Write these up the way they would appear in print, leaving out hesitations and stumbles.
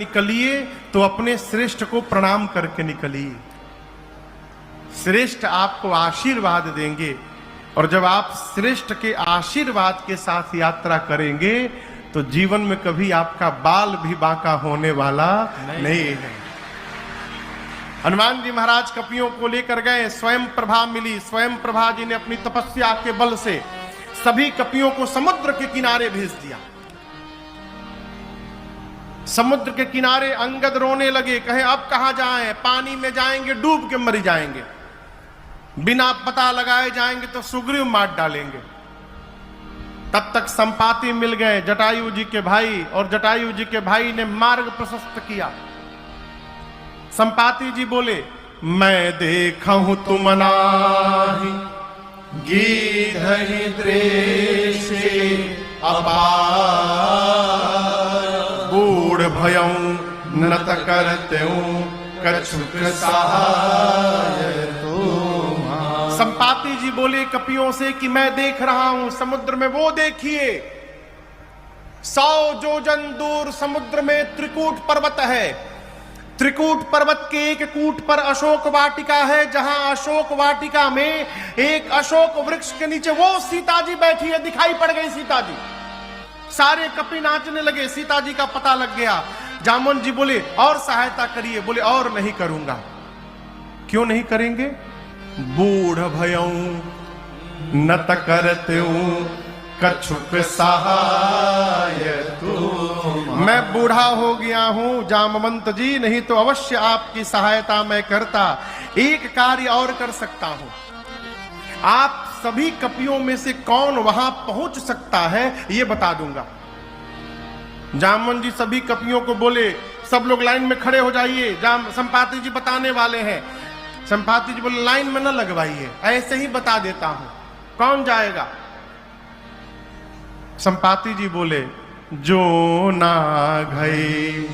निकलिए तो अपने श्रेष्ठ को प्रणाम करके निकलिए। श्रेष्ठ आपको आशीर्वाद देंगे और जब आप श्रेष्ठ के आशीर्वाद के साथ यात्रा करेंगे तो जीवन में कभी आपका बाल भी बांका होने वाला नहीं है। हनुमान जी महाराज कपियों को लेकर गए, स्वयं प्रभा मिली। स्वयं प्रभा जी ने अपनी तपस्या के बल से सभी कपियों को समुद्र के किनारे भेज दिया। समुद्र के किनारे अंगद रोने लगे, कहे अब कहां जाएं, पानी में जाएंगे डूब के मर जाएंगे, बिना पता लगाए जाएंगे तो सुग्रीव मार डालेंगे। तब तक संपाति मिल गए, जटायु जी के भाई, और जटायु जी के भाई ने मार्ग प्रशस्त किया। संपाति जी बोले, मैं देखा हूं तुम नाही गीधहि द्रेषे अपार, बूढ़ भयं नत करतें कछुक सहाय तुम। संपाति जी बोले कपियों से कि मैं देख रहा हूं समुद्र में, वो देखिए 100 योजन दूर समुद्र में त्रिकूट पर्वत है। त्रिकूट पर्वत के एक कूट पर अशोक वाटिका है, जहां अशोक वाटिका में एक अशोक वृक्ष के नीचे वो सीता जी बैठी है। दिखाई पड़ गई सीता जी, सारे कपि नाचने लगे, सीता जी का पता लग गया। जामवंत जी बोले और सहायता करिए, बोले और नहीं करूंगा। क्यों नहीं करेंगे? बूढ़ भयं नत करतें कछुक सहाय तुम। मैं बूढ़ा हो गया हूं जामवंत जी, नहीं तो अवश्य आपकी सहायता मैं करता। एक कार्य और कर सकता हूं, आप सभी कपियों में से कौन वहां पहुंच सकता है ये बता दूंगा। जामवंत जी सभी कपियों को बोले, सब लोग लाइन में खड़े हो जाइए, संपाति जी बताने वाले हैं। संपाति जी बोले लाइन में न लगवाइए, ऐसे ही बता देता हूं, कौन जाएगा? संपाति जी बोले, जो ना गए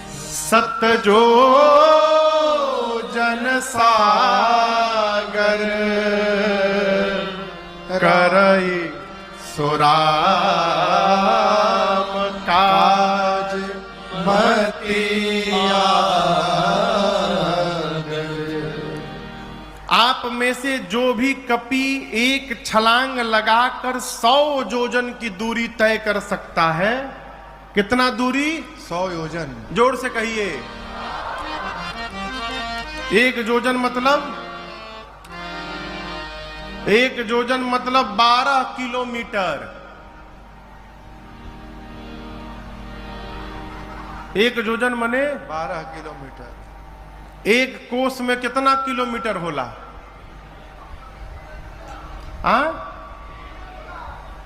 सत जो जन सागर, करई सुराम काज मतिया। आप में से जो भी कपि एक छलांग लगाकर 100 योजन की दूरी तय कर सकता है। कितना दूरी? 100 योजन। जोर से कहिए। एक योजन मतलब 12 किलोमीटर। एक योजन मने 12 किलोमीटर। एक कोस में कितना किलोमीटर होला?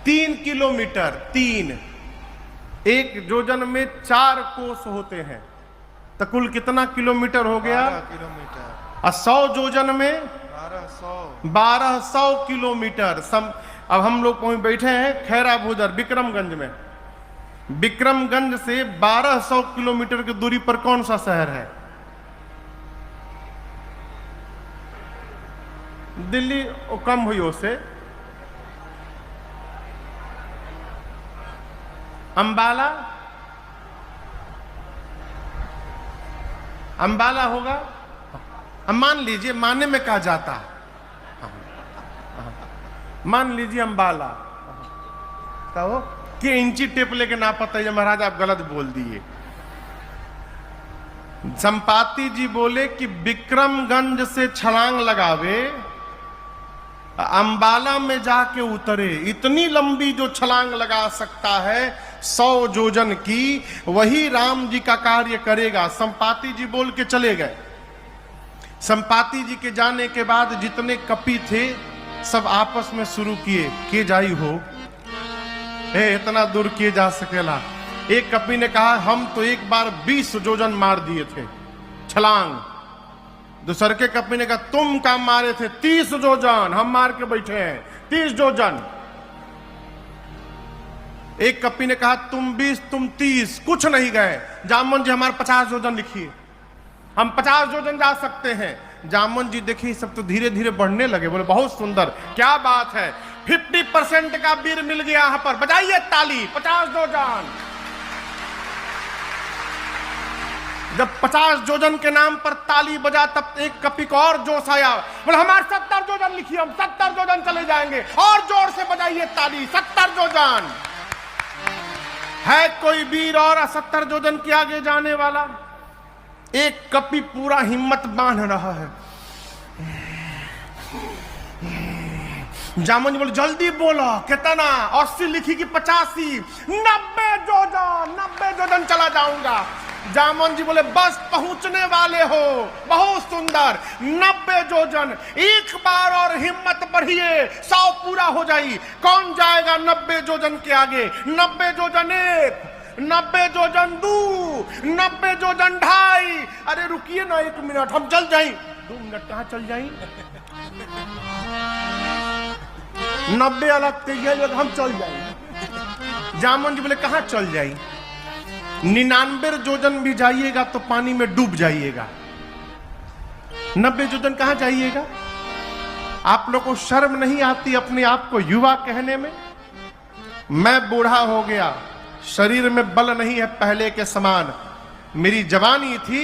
3 किलोमीटर। 3 एक योजन में 4 कोस होते हैं, तो कुल कितना किलोमीटर हो गया? 12 किलोमीटर। और 100 योजन में 1200 किलोमीटर। अब हम लोग पहुंच बैठे हैं खैरा भूदर विक्रमगंज में। विक्रमगंज से 1200 किलोमीटर की दूरी पर कौन सा शहर है? दिल्ली कम हुई उससे। अंबाला, अंबाला होगा। मान लीजिए, माने में कहा जाता, मान लीजिए अंबाला। तो कि इंची टेप लेके ना पता है महाराज, आप गलत बोल दिए। संपाति जी बोले कि विक्रमगंज से छलांग लगावे, अंबाला में जाके उतरे। इतनी लंबी जो छलांग लगा सकता है 100 योजन की, वही राम जी का कार्य करेगा। संपाति जी बोल के चले गए। संपाति जी के जाने के बाद जितने कपि थे सब आपस में शुरू किए, के जाई हो इतना दूर किए जा सकेला। एक कपि ने कहा हम तो एक बार 20 योजन मार दिए थे छलांग। दूसरे के कपि ने कहा तुम काम मारे थे 30 योजन, हम मार के बैठे हैं 30 योजन। एक कपि ने कहा तुम 20 तुम 30, कुछ नहीं गए। जामवंत जी हमारे 50 योजन लिखिए, हम 50 योजन जा सकते हैं। जामवंत जी देखिए सब तो धीरे धीरे बढ़ने लगे, बोले बहुत सुंदर, क्या बात है, 50% का वीर मिल गया यहाँ पर, बजाइए ताली, 50 योजन। जब 50 जोजन के नाम पर ताली बजा तब एक कपी को और जोश आया, बोले हमारे 70 जोजन लिखिए, हम 70 जोजन चले जाएंगे, और जोर से बजाइए ताली, 70 जोजन। है कोई वीर और 70 जोजन के आगे जाने वाला? एक कपी पूरा हिम्मत बांध रहा है। जामुन जी बोले जल्दी बोलो, कितना? 80 लिखी कि 85? 90 जोजन चला जाऊंगा। जामुन जी बोले बस पहुंचने वाले हो, बहुत सुंदर, 90 जोजन। एक बार और हिम्मत बढ़िए, 100 पूरा हो जाई। कौन जाएगा 90 जोजन के आगे? 90 जोजन 1, 90 जोजन 2, 90 जोजन 2.5। अरे रुकिए ना 1 मिनट, हम चल जाएं। 2 मिनट कहाँ चल जाएं? 90 अलग तैयार, हम चल जाएंगे। जामुन जी बोले कहाँ चल जाएं? 99 जोजन भी जाइएगा तो पानी में डूब जाइएगा, 90 जोजन कहाँ जाइएगा? आप लोग को शर्म नहीं आती अपने आप को युवा कहने में? मैं बूढ़ा हो गया, शरीर में बल नहीं है पहले के समान। मेरी जवानी थी,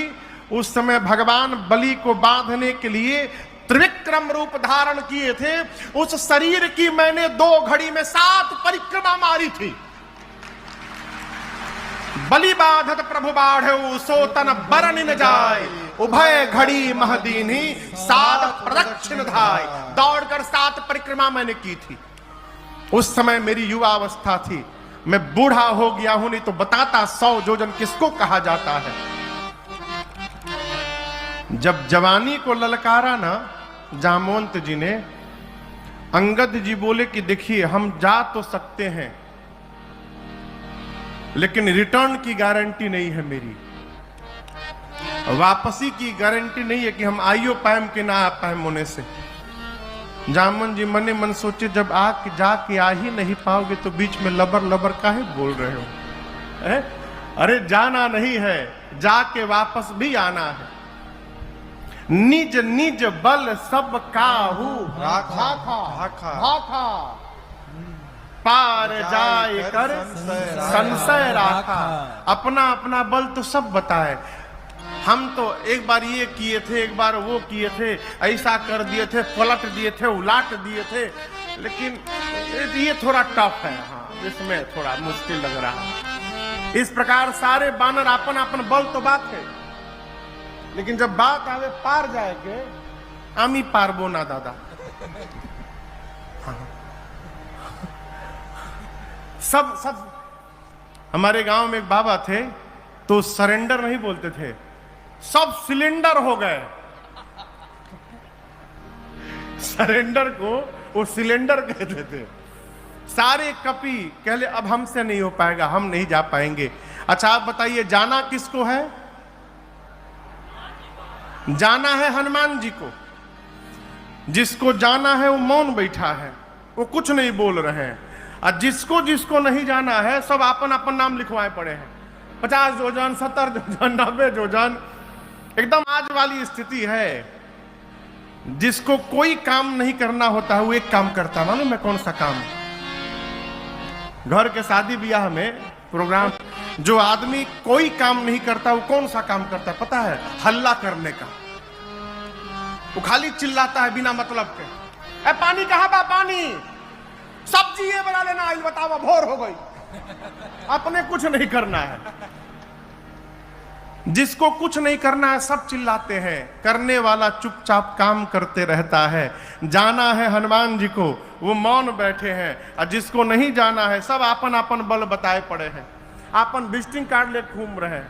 उस समय भगवान बलि को बांधने के लिए त्रिविक्रम रूप धारण किए थे। उस शरीर की मैंने 2 घड़ी में 7 परिक्रमा मारी थी। बलि बाधत प्रभु बाढ़े सो तन बरन न जाए, उभय घड़ी महदीनी 7 प्रदक्षिण धाय। दौड़कर 7 परिक्रमा मैंने की थी। उस समय मेरी युवा अवस्था थी। मैं बूढ़ा हो गया हूं, नहीं तो बताता 100 जोजन किसको कहा जाता है। जब जवानी को ललकारा ना जामवंत जी ने, अंगद जी बोले कि देखिए हम जा तो सकते हैं, लेकिन रिटर्न की गारंटी नहीं है मेरी, वापसी की गारंटी नहीं है कि हम आइयो पाएम कि ना आ पाएम होने से। जामन जी मने मन सोचे जब जाके आ ही नहीं पाओगे तो बीच में लबर लबर काहे बोल रहे हो? अरे जाना नहीं है, जाके वापस भी आना है। निज निज बल सब काहू भाखा, पार जाए कर संशय राखा। अपना अपना बल तो सब बताए। हम तो एक बार ये किए थे, एक बार वो किए थे, ऐसा कर दिए थे, पलट दिए थे, उलाट दिए थे, लेकिन ये थोड़ा टफ है। हाँ, इसमें थोड़ा मुश्किल लग रहा है। इस प्रकार सारे बानर अपन अपन बल तो बात है, लेकिन जब बात आवे पार जाए के, आमी पारबो ना दादा। हाँ। सब हमारे गांव में एक बाबा थे, तो सरेंडर नहीं बोलते थे, सब सिलेंडर हो गए। सरेंडर को वो सिलेंडर कहते थे। सारे कपी कहले अब हमसे नहीं हो पाएगा, हम नहीं जा पाएंगे। अच्छा आप बताइए जाना किसको है? जाना है हनुमान जी को। जिसको जाना है वो मौन बैठा है, वो कुछ नहीं बोल रहे हैं। और जिसको जिसको नहीं जाना है सब अपन अपन नाम लिखवाए पड़े हैं। 50 जोजन, 70 जोजन, 90 जोजन, एकदम आज वाली स्थिति है। जिसको कोई काम नहीं करना होता है वो एक काम करता, मालूम है कौन सा काम? घर के शादी ब्याह में प्रोग्राम, जो आदमी कोई काम नहीं करता वो कौन सा काम करता है पता है? हल्ला करने का। वो खाली चिल्लाता है बिना मतलब के, ए पानी कहाँ बा? पानी, सब्जी ये बना लेना, आइल बतावा, भोर हो गई। अपने कुछ नहीं करना है। जिसको कुछ नहीं करना है सब चिल्लाते हैं, करने वाला चुपचाप काम करते रहता है। जाना है हनुमान जी को, वो मौन बैठे हैं। और जिसको नहीं जाना है सब अपन अपन बल बताए पड़े हैं। अपन विजिटिंग कार्ड ले घूम रहे हैं,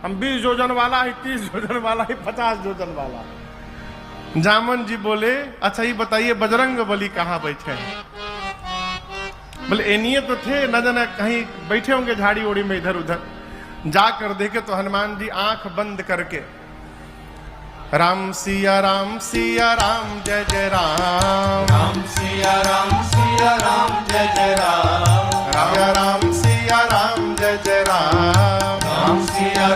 हम 20 जोजन वाला ही, 30 जोजन वाला ही, 50 जोजन वाला। जामन जी बोले अच्छा ये बताइए बजरंग बली कहाँ बैठे हैं? बोले एनिए तो थे, न जाना कहीं बैठे होंगे झाड़ी ओड़ी में इधर उधर। जाकर देखे तो हनुमान जी आंख बंद करके राम सिया राम जय जय राम, राम सिया राम जय जय राम, राम सिया सिया राम जय जय राम। राम सिया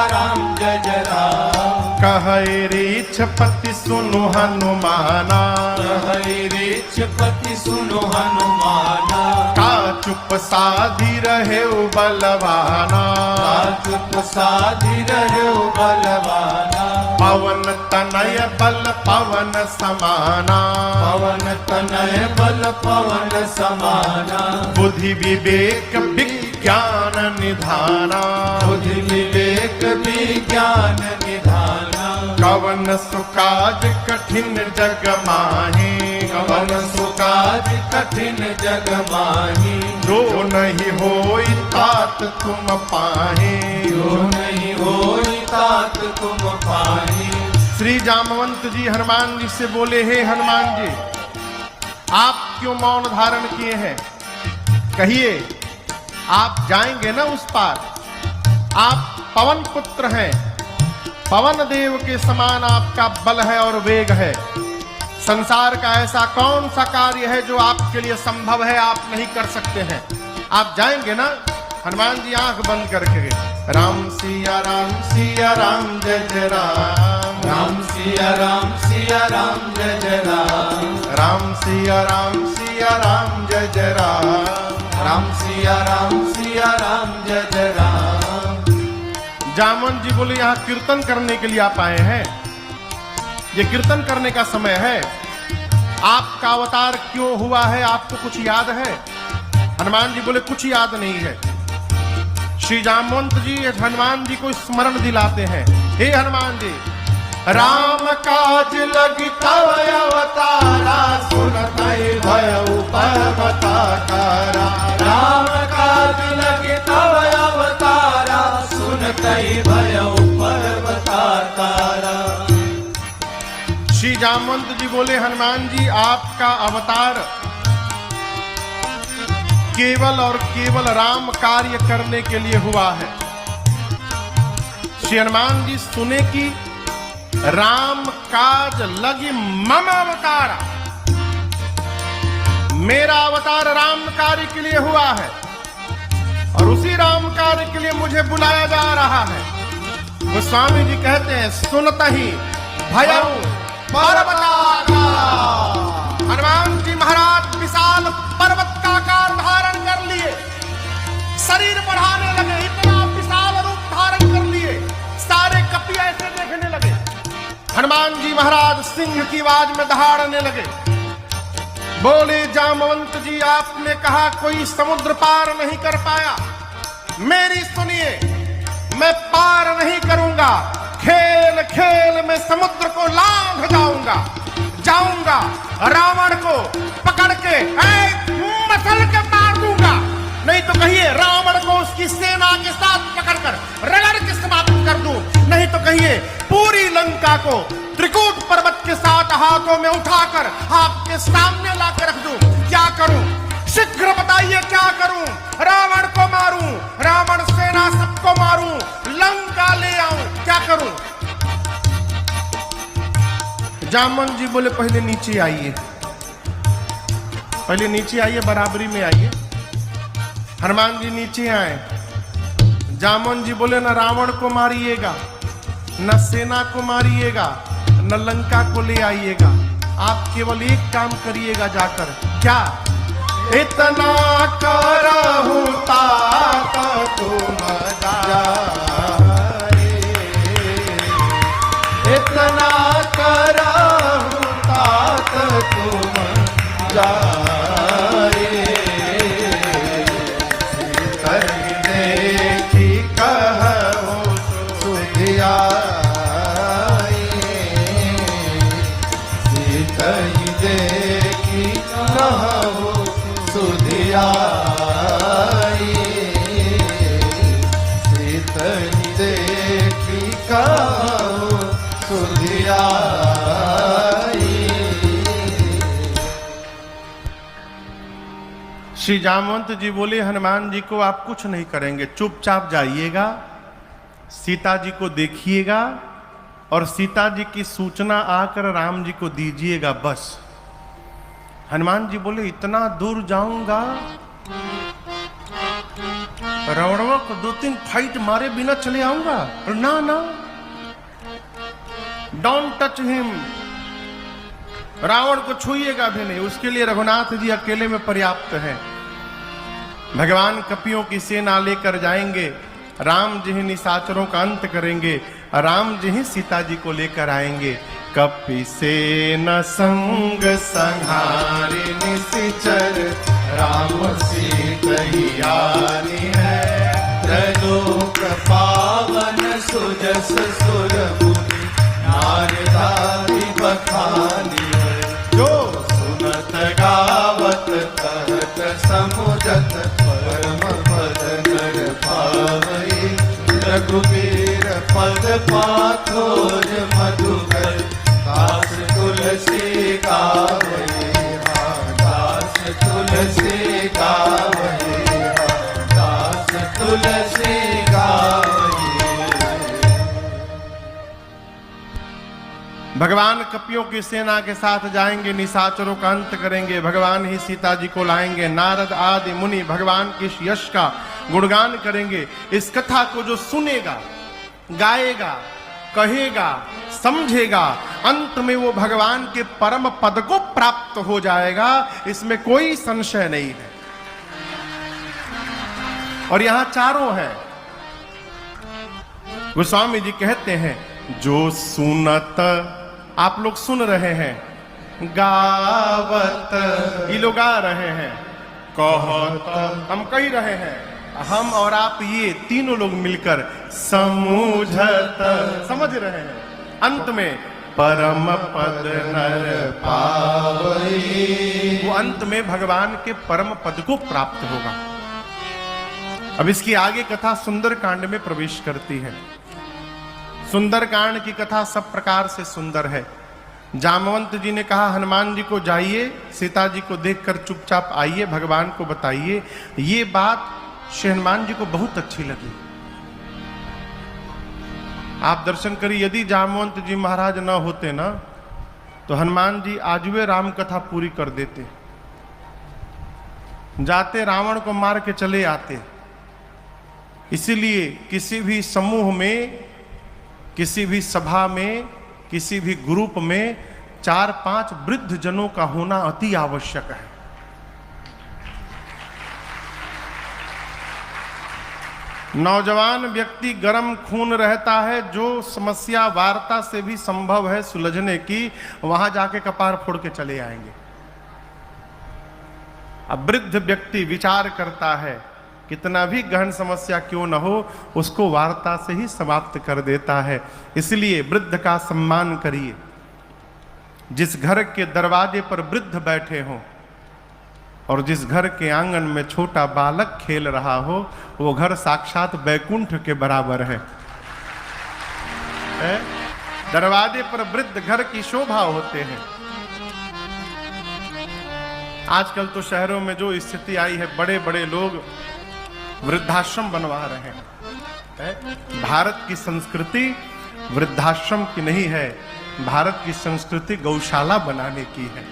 राम जय जय राम। कहे रीछपति सुनु हनुमाना, कहे रीछपति सुनो हनुमाना। का चुप साधी रहे बलवाना, का चुप साधी रहे बलवाना। पवन तनय बल पवन समाना, पवन तनय बल पवन समाना। बुद्धि विवेक विज्ञान निधाना, बुद्धि विवेक विज्ञान निधाना। कवन सुकाज कठिन जग माही, कवन सुकाज कठिन जग माही। जो नहीं होई तात तुम पाही, जो नहीं होई तात तुम पाही। श्री जामवंत जी हनुमान जी से बोले, हे हनुमान जी, आप क्यों मौन धारण किए हैं? कहिए, आप जाएंगे ना उस पार। आप पवन पुत्र हैं, पवन देव के समान आपका बल है और वेग है। संसार का ऐसा कौन सा कार्य है जो आपके लिए संभव है, आप नहीं कर सकते हैं? आप जाएंगे ना? हनुमान जी आंख बंद करके, राम सिया राम जय जय राम। राम सिया राम जय जय राम। राम सिया राम जय जय राम। राम सिया राम जय जय राम। जामवंत जी बोले, यहाँ कीर्तन करने के लिए आप आए हैं, ये कीर्तन करने का समय है। आपका अवतार क्यों हुआ है, आपको कुछ याद है? हनुमान जी बोले, कुछ याद नहीं है। श्री जामवंत जी हनुमान जी को स्मरण दिलाते हैं, हे हनुमान जी, राम काज लगी तव अवतारा, सुनतहि भयउ पर्वताकारा। राम काज लगे तव अवतारा, सुनतहि भयउ पर्वताकारा। श्री जामवंत जी बोले, हनुमान जी, आपका अवतार केवल और केवल राम कार्य करने के लिए हुआ है। श्री हनुमान जी सुने कि राम काज लगी मम अवतारा, मेरा अवतार राम कार्य के लिए हुआ है और उसी राम कार्य के लिए मुझे बुलाया जा रहा है। गोस्वामी जी कहते हैं, सुनतहि भयउ पर्वताकारा। हनुमान जी महाराज विशाल पर्वत का आकार धारण कर लिए, शरीर बढ़ाने लगे, इतना विशाल रूप धारण कर लिए, सारे कपि ऐसे देखने लगे। हनुमान जी महाराज सिंह की आवाज में दहाड़ने लगे। बोले, जामवंत जी, आपने कहा कोई समुद्र पार नहीं कर पाया, मेरी सुनिए, मैं पार नहीं करूंगा। खेल खेल में समुद्र को लांघ जाऊंगा, रावण को पकड़ के मसल के मार दूंगा। नहीं तो कहिए, रावण को उसकी सेना के साथ पकड़कर रगड़ के समाप्त कर दूं। नहीं तो कहिए, पूरी लंका को त्रिकूट पर्वत के साथ हाथों में उठाकर आपके सामने लाकर रख दूं। क्या करूं? शीघ्र बताइए, क्या करूं? रावण को मारूं, रावण सेना सबको मारूं, लंका ले आऊं, क्या करूं? जामवंत जी बोले, पहले नीचे आइए, पहले नीचे आइए, बराबरी में आइए। हनुमान जी नीचे आए। जामवंत जी बोले, न रावण को मारिएगा, न सेना को मारिएगा, न लंका को ले आइएगा, आप केवल एक काम करिएगा जाकर। क्या? इतना करहु तात तुम जाए, इतना करहु तात तुम जाए। सीतहि देखि कहु सुधियाए, सीतहि देखि कहु सुधियाए। सीतहि देखि कहु सुधियाए। श्री जामवंत जी बोले, हनुमान जी को आप कुछ नहीं करेंगे, चुपचाप जाइएगा, सीता जी को देखिएगा और सीता जी की सूचना आकर राम जी को दीजिएगा, बस। हनुमान जी बोले, इतना दूर जाऊंगा रावणवा को 2-3 फाइट मारे बिना चले आऊंगा? ना ना, डोंट टच हिम। रावण को छूइएगा भी नहीं, उसके लिए रघुनाथ जी अकेले में पर्याप्त है। भगवान कपियों की सेना लेकर जाएंगे, राम जी ही निशाचरों का अंत करेंगे, राम जी ही सीता जी को लेकर आएंगे। कपि सेना संग संहारी निशिचर, राम सीतैयारी है। त्रैलोक पावन सुजस सुर मुनि, नारदादि बखानी है। जो सुनत गावत कहत समुझत, परम पद नर पावई। रघुबीर पद पाथोर मधुकर, दास तुलसी गावई। दास तुलसी गावई, दास तुलसी गावई। भगवान कपियों की सेना के साथ जाएंगे, निशाचरों का अंत करेंगे, भगवान ही सीता जी को लाएंगे। नारद आदि मुनि भगवान के यश का गुणगान करेंगे। इस कथा को जो सुनेगा, गाएगा, कहेगा, समझेगा, अंत में वो भगवान के परम पद को प्राप्त हो जाएगा, इसमें कोई संशय नहीं है। और यहां चारों हैं। गोस्वामी जी कहते हैं, जो सुनत, आप लोग सुन रहे हैं, गावत, ये लोग गा रहे हैं, कहत, हम कह रहे हैं, हम और आप ये तीनों लोग मिलकर समूझत, समझ रहे हैं। अंत में परम पद नर पावई, वो अंत में भगवान के परम पद को प्राप्त होगा। अब इसकी आगे कथा सुंदर कांड में प्रवेश करती है। सुंदर कांड की कथा सब प्रकार से सुंदर है। जामवंत जी ने कहा, हनुमान जी को जाइए, सीता जी को देखकर चुपचाप आइए, भगवान को बताइए। ये बात श्री हनुमान जी को बहुत अच्छी लगी। आप दर्शन करिए, यदि जामवंत जी महाराज न होते ना, तो हनुमान जी आज वे राम कथा पूरी कर देते, जाते रावण को मार के चले आते। इसीलिए किसी भी समूह में, किसी भी सभा में, किसी भी ग्रुप में 4-5 वृद्ध जनों का होना अति आवश्यक है। नौजवान व्यक्ति गर्म खून रहता है, जो समस्या वार्ता से भी संभव है सुलझने की, वहां जाके कपार फोड़ के चले आएंगे। अब वृद्ध व्यक्ति विचार करता है, कितना भी गहन समस्या क्यों न हो, उसको वार्ता से ही समाप्त कर देता है। इसलिए वृद्ध का सम्मान करिए। जिस घर के दरवाजे पर वृद्ध बैठे हों और जिस घर के आंगन में छोटा बालक खेल रहा हो, वो घर साक्षात बैकुंठ के बराबर है। दरवाजे पर वृद्ध घर की शोभा होते हैं। आजकल तो शहरों में जो स्थिति आई है, बड़े बड़े लोग वृद्धाश्रम बनवा रहे हैं। भारत की संस्कृति वृद्धाश्रम की नहीं है, भारत की संस्कृति गौशाला बनाने की है।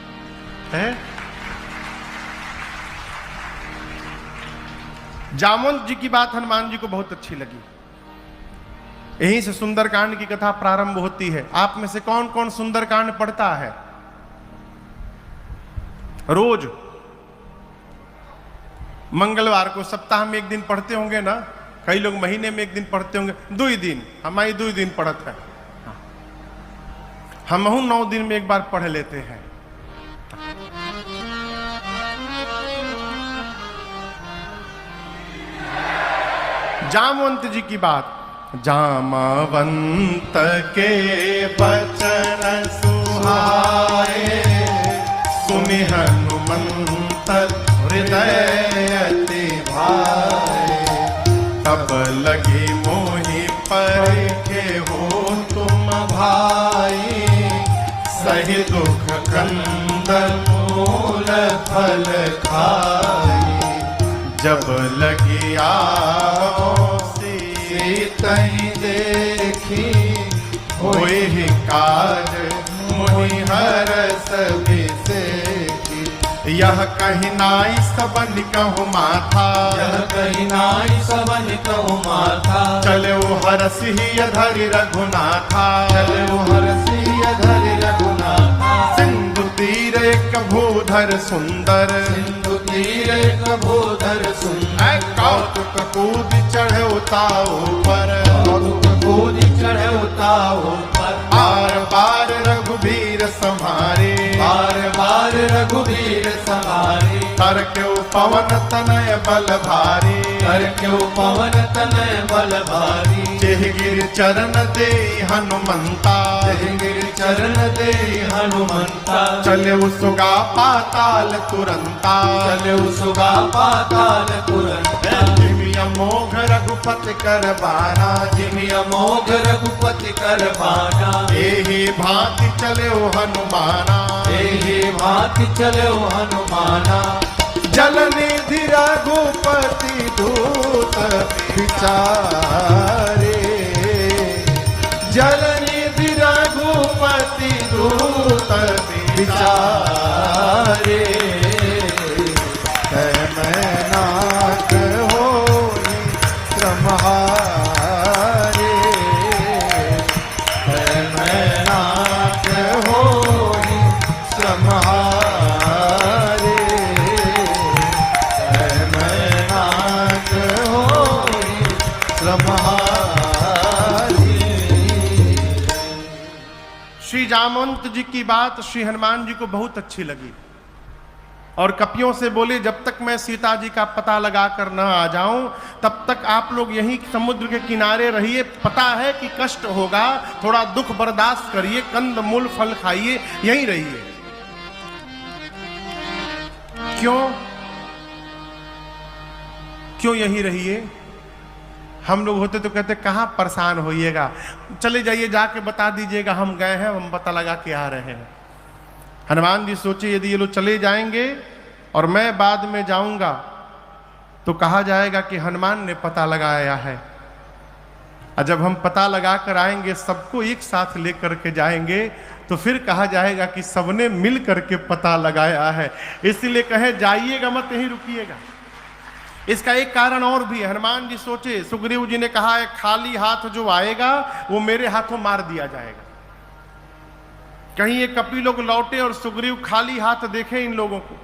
जामवंत जी की बात हनुमान जी को बहुत अच्छी लगी। यहीं से सुंदरकांड की कथा प्रारंभ होती है। आप में से कौन कौन सुंदरकांड पढ़ता है रोज? मंगलवार को सप्ताह में 1 दिन पढ़ते होंगे ना, कई लोग महीने में 1 दिन पढ़ते होंगे, 2 दिन, हमारी 2 दिन पढ़त है। हम 9 दिन में 1 बार पढ़ लेते हैं। जामवंत जी की बात, जामवंत के बचन सुहाए, सुनि हनुमंत हृदय अति भाए। तब लगी मोहि परखे हो तुम भाई, सही दुख कंदन मूल फल खाई। जब लगी आओ सीतहि देखी, होए ही काज मोहि हरस बिसेखी। यह कहीं नाई सबन कहु माथा, यह कहीं नाई सबन कहु माथा, चले वो हरसिह धरि रघुनाथा, चले वो हरसिह धरि रघुनाथा, सिंधु तीर एक भूधर सुंदर, सिंधु तीर एक भूधर सुंदर, कौतुक कूद चढ़े उताओ पर, कौतुक कूद चढ़े उताओ पर, बार बार रघुबीर संहारे, बार बार रघुबीर संहारे, कर क्यों पवन तनय बल भारी, कर क्यों पवन तनय बल भारी, जेहि गिर चरण दे हनुमंता, गिर चरण दे हनुमंता, चले सुगा पाताल तुरंता, चले सुगा पाताल तुरंत, जिमि अमोघ रघुपति कर बाना, जिमि अमोघ रघुपति कर बाना, एहि भांति चले हनुमाना, एहि भांति चले हनुमाना, जल निधि रघुपति दूत विचारे, जल निधि रघुपति दूत विचारे, मैनाक होई श्रमहारे, मैनाक होई श्रमहारे, मैनाक होई श्रमहारे। श्री जामवंत जी की बात श्री हनुमान जी को बहुत अच्छी लगी और कपियों से बोले, जब तक मैं सीता जी का पता लगाकर न आ जाऊं तब तक आप लोग यहीं समुद्र के किनारे रहिए, पता है कि कष्ट होगा, थोड़ा दुख बर्दाश्त करिए, कंद मूल फल खाइए, यहीं रहिए। क्यों यहीं रहिए? हम लोग होते तो कहते कहाँ परेशान होइएगा, चले जाइए, जाके बता दीजिएगा हम गए हैं, हम पता लगा के आ रहे हैं। हनुमान जी सोचे यदि ये लोग चले जाएंगे और मैं बाद में जाऊंगा तो कहा जाएगा कि हनुमान ने पता लगाया है, और जब हम पता लगा कर आएंगे, सबको एक साथ लेकर के जाएंगे, तो फिर कहा जाएगा कि सबने मिल करके पता लगाया है। इसलिए कहे जाइएगा मत, यहीं रुकिएगा। इसका एक कारण और भी है। हनुमान जी सोचे, सुग्रीव जी ने कहा है खाली हाथ जो आएगा वो मेरे हाथों मार दिया जाएगा। कहीं ये कपि लोग लौटे और सुग्रीव खाली हाथ देखे इन लोगों को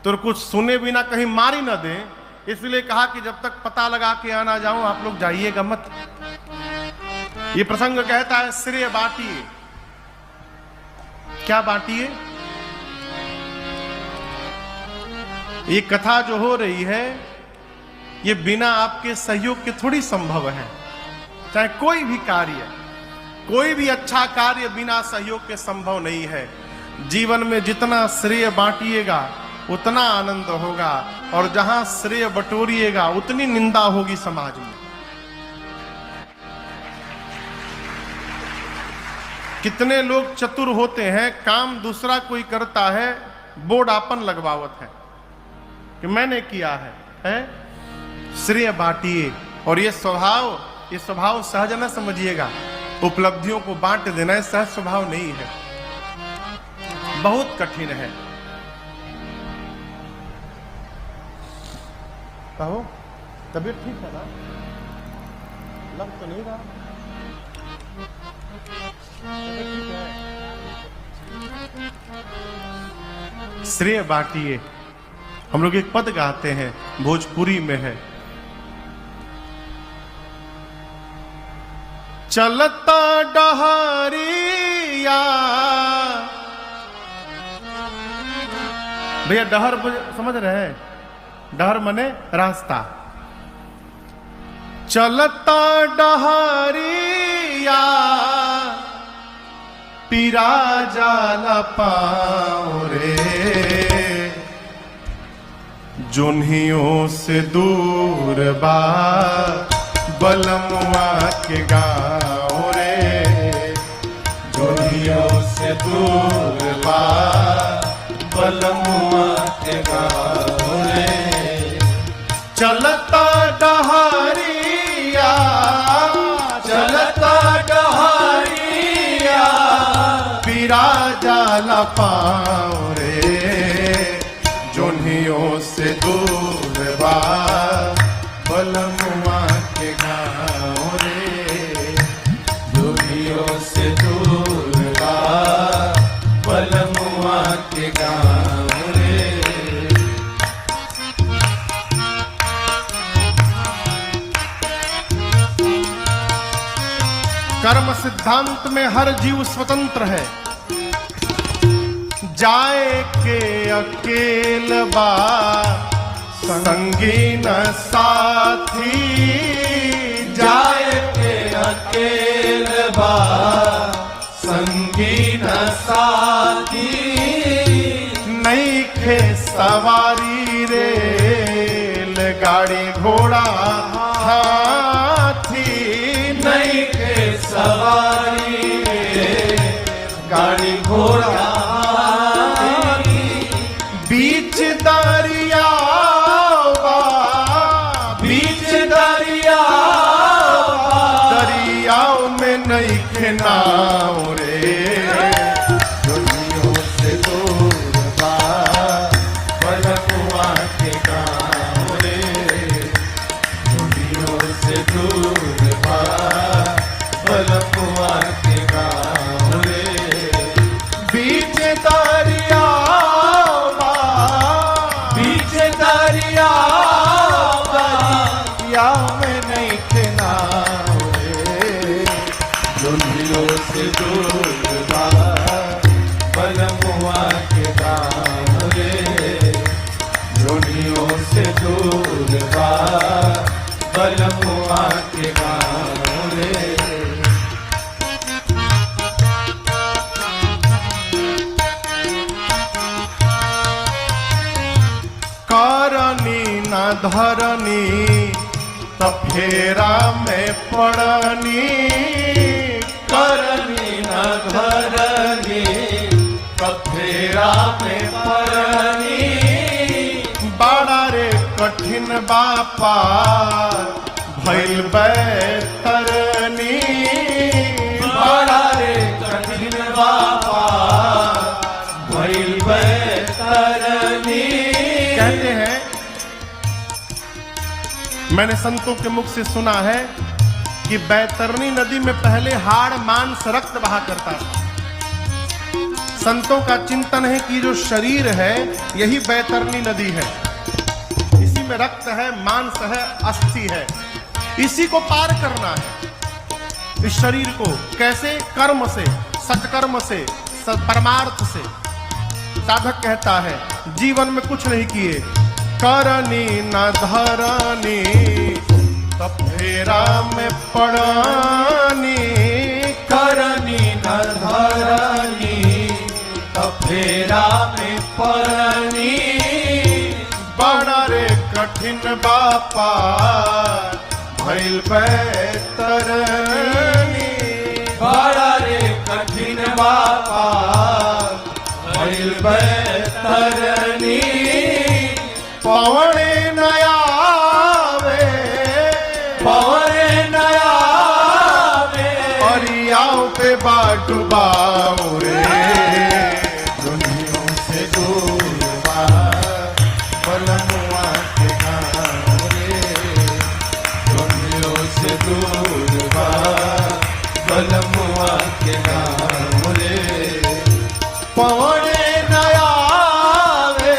तो कुछ सुने बिना कहीं मारी ना दें, इसलिए कहा कि जब तक पता लगा के आना जाऊं आप लोग जाइएगा मत। ये प्रसंग कहता है श्रेय बांटिए। क्या बांटिए? ये कथा जो हो रही है ये बिना आपके सहयोग के थोड़ी संभव है। चाहे कोई भी कार्य, कोई भी अच्छा कार्य बिना सहयोग के संभव नहीं है। जीवन में जितना श्रेय बांटिएगा उतना आनंद होगा, और जहां श्रेय बटोरिएगा उतनी निंदा होगी समाज में। कितने लोग चतुर होते हैं, काम दूसरा कोई करता है, बोर्ड आपन लगवावत है कि मैंने किया है? श्रेय बांटिए। और ये स्वभाव सहज न समझिएगा। उपलब्धियों को बांट देना सहज स्वभाव नहीं है, बहुत कठिन है। कहो, तबीयत ठीक है ना? लग तो नहीं रहा। श्रेय बांटिए। हम लोग एक पद गाते हैं, भोजपुरी में है, चलता डहरिया। भैया डहर समझ रहे हैं? डहर मने रास्ता। चलता डहरिया पीरा जाला पाँव रे, जोन्हियों से दूर बा बलमुआ के गाँव रे, जोन्हियों से दूर बा बलमुआ के गाँव रे। चलता डहरिया, चलता डहरिया पीरा जाला पाँव रे, से दूर बा बलमुआ के गाँव रे, दुनियों से दूर बा बलमुआ के गाँव रे। कर्म सिद्धांत में हर जीव स्वतंत्र है। जाए के अकेल बा संगी न साथी, जाए के अकेल बा संगी न साथी, नहीं खे सवारी रेल गाड़ी घोड़ा हाथी, नहीं के सवारी गाड़ी घोड़ा बीच दरिया बा, बीच दरिया दरियाओं में नहीं खे नाव रे, दुनियों से दूर बा बलमुआ के गाँव रे, दुनियों से दूर बा बलमुआ के गाँव रे। बीच दरिया बा, बीच दरिया दरियाओं में नहीं खे नाव रे, दुनियों से दूर बा बलमुआ के गाँव रे, दुनियों से दूर बा बलमुआ के गाँव रे। करनी न धरनी त फेरा में पड़नी, करनी न धरनी कफेरा में परनी, बड़ा रे कठिन बापा भइल बैतरनी, बड़ा रे कठिन बाबा भइल बैतरनी। कहते हैं, मैंने संतों के मुख से सुना है कि बैतरनी नदी में पहले हाड़ मांस रक्त बहा करता था। संतों का चिंतन है कि जो शरीर है यही बैतरनी नदी है, इसी में रक्त है, मांस है, अस्थि है, इसी को पार करना है। इस शरीर को कैसे? कर्म से, सत्कर्म से, परमार्थ से। साधक कहता है जीवन में कुछ नहीं किए, करनी न धरनी तो फेरा में पड़नी, करनी न धरनी कफेरा में परनी, बड़ा रे कठिन बापा भइल बैतरनी, बड़ा रे कठिन बाबा भइल बैतरनी। पवने नयावे, पवने नयावे, अरियाओं पे बाटू बाऊ रे, दुनियों से दूर बा बलमुआ के गाँव रे, दुनियों से दूर बा बलमुआ के गाँव रे। पवने नयावे,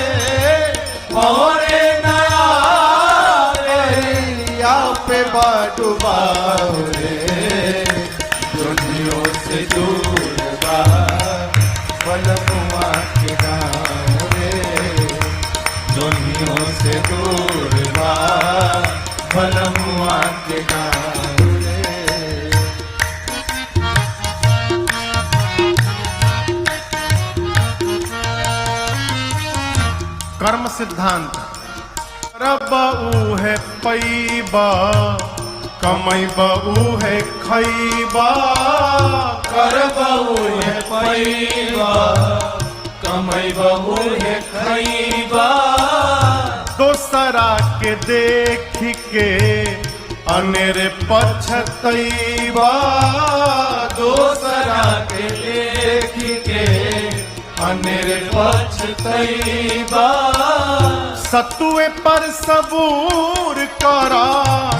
पवने नयावे, अरियाओं पे बाटू बाऊ रे, दुनियों से दूर बा बलमुआ के गाँव रे, दुनियों से दूर बा बलमुआ के गाँव रे। कर्म सिद्धांत। रब ऊ है पैबा, कमैब ऊ है खैबा, कर बहु है पैबा, कमई बहु है खैबा, दोसरा के देख के अनेर पछतैबा, दोसरा के देख के अनेर पछतैबा, सतुए पर सबूर करा,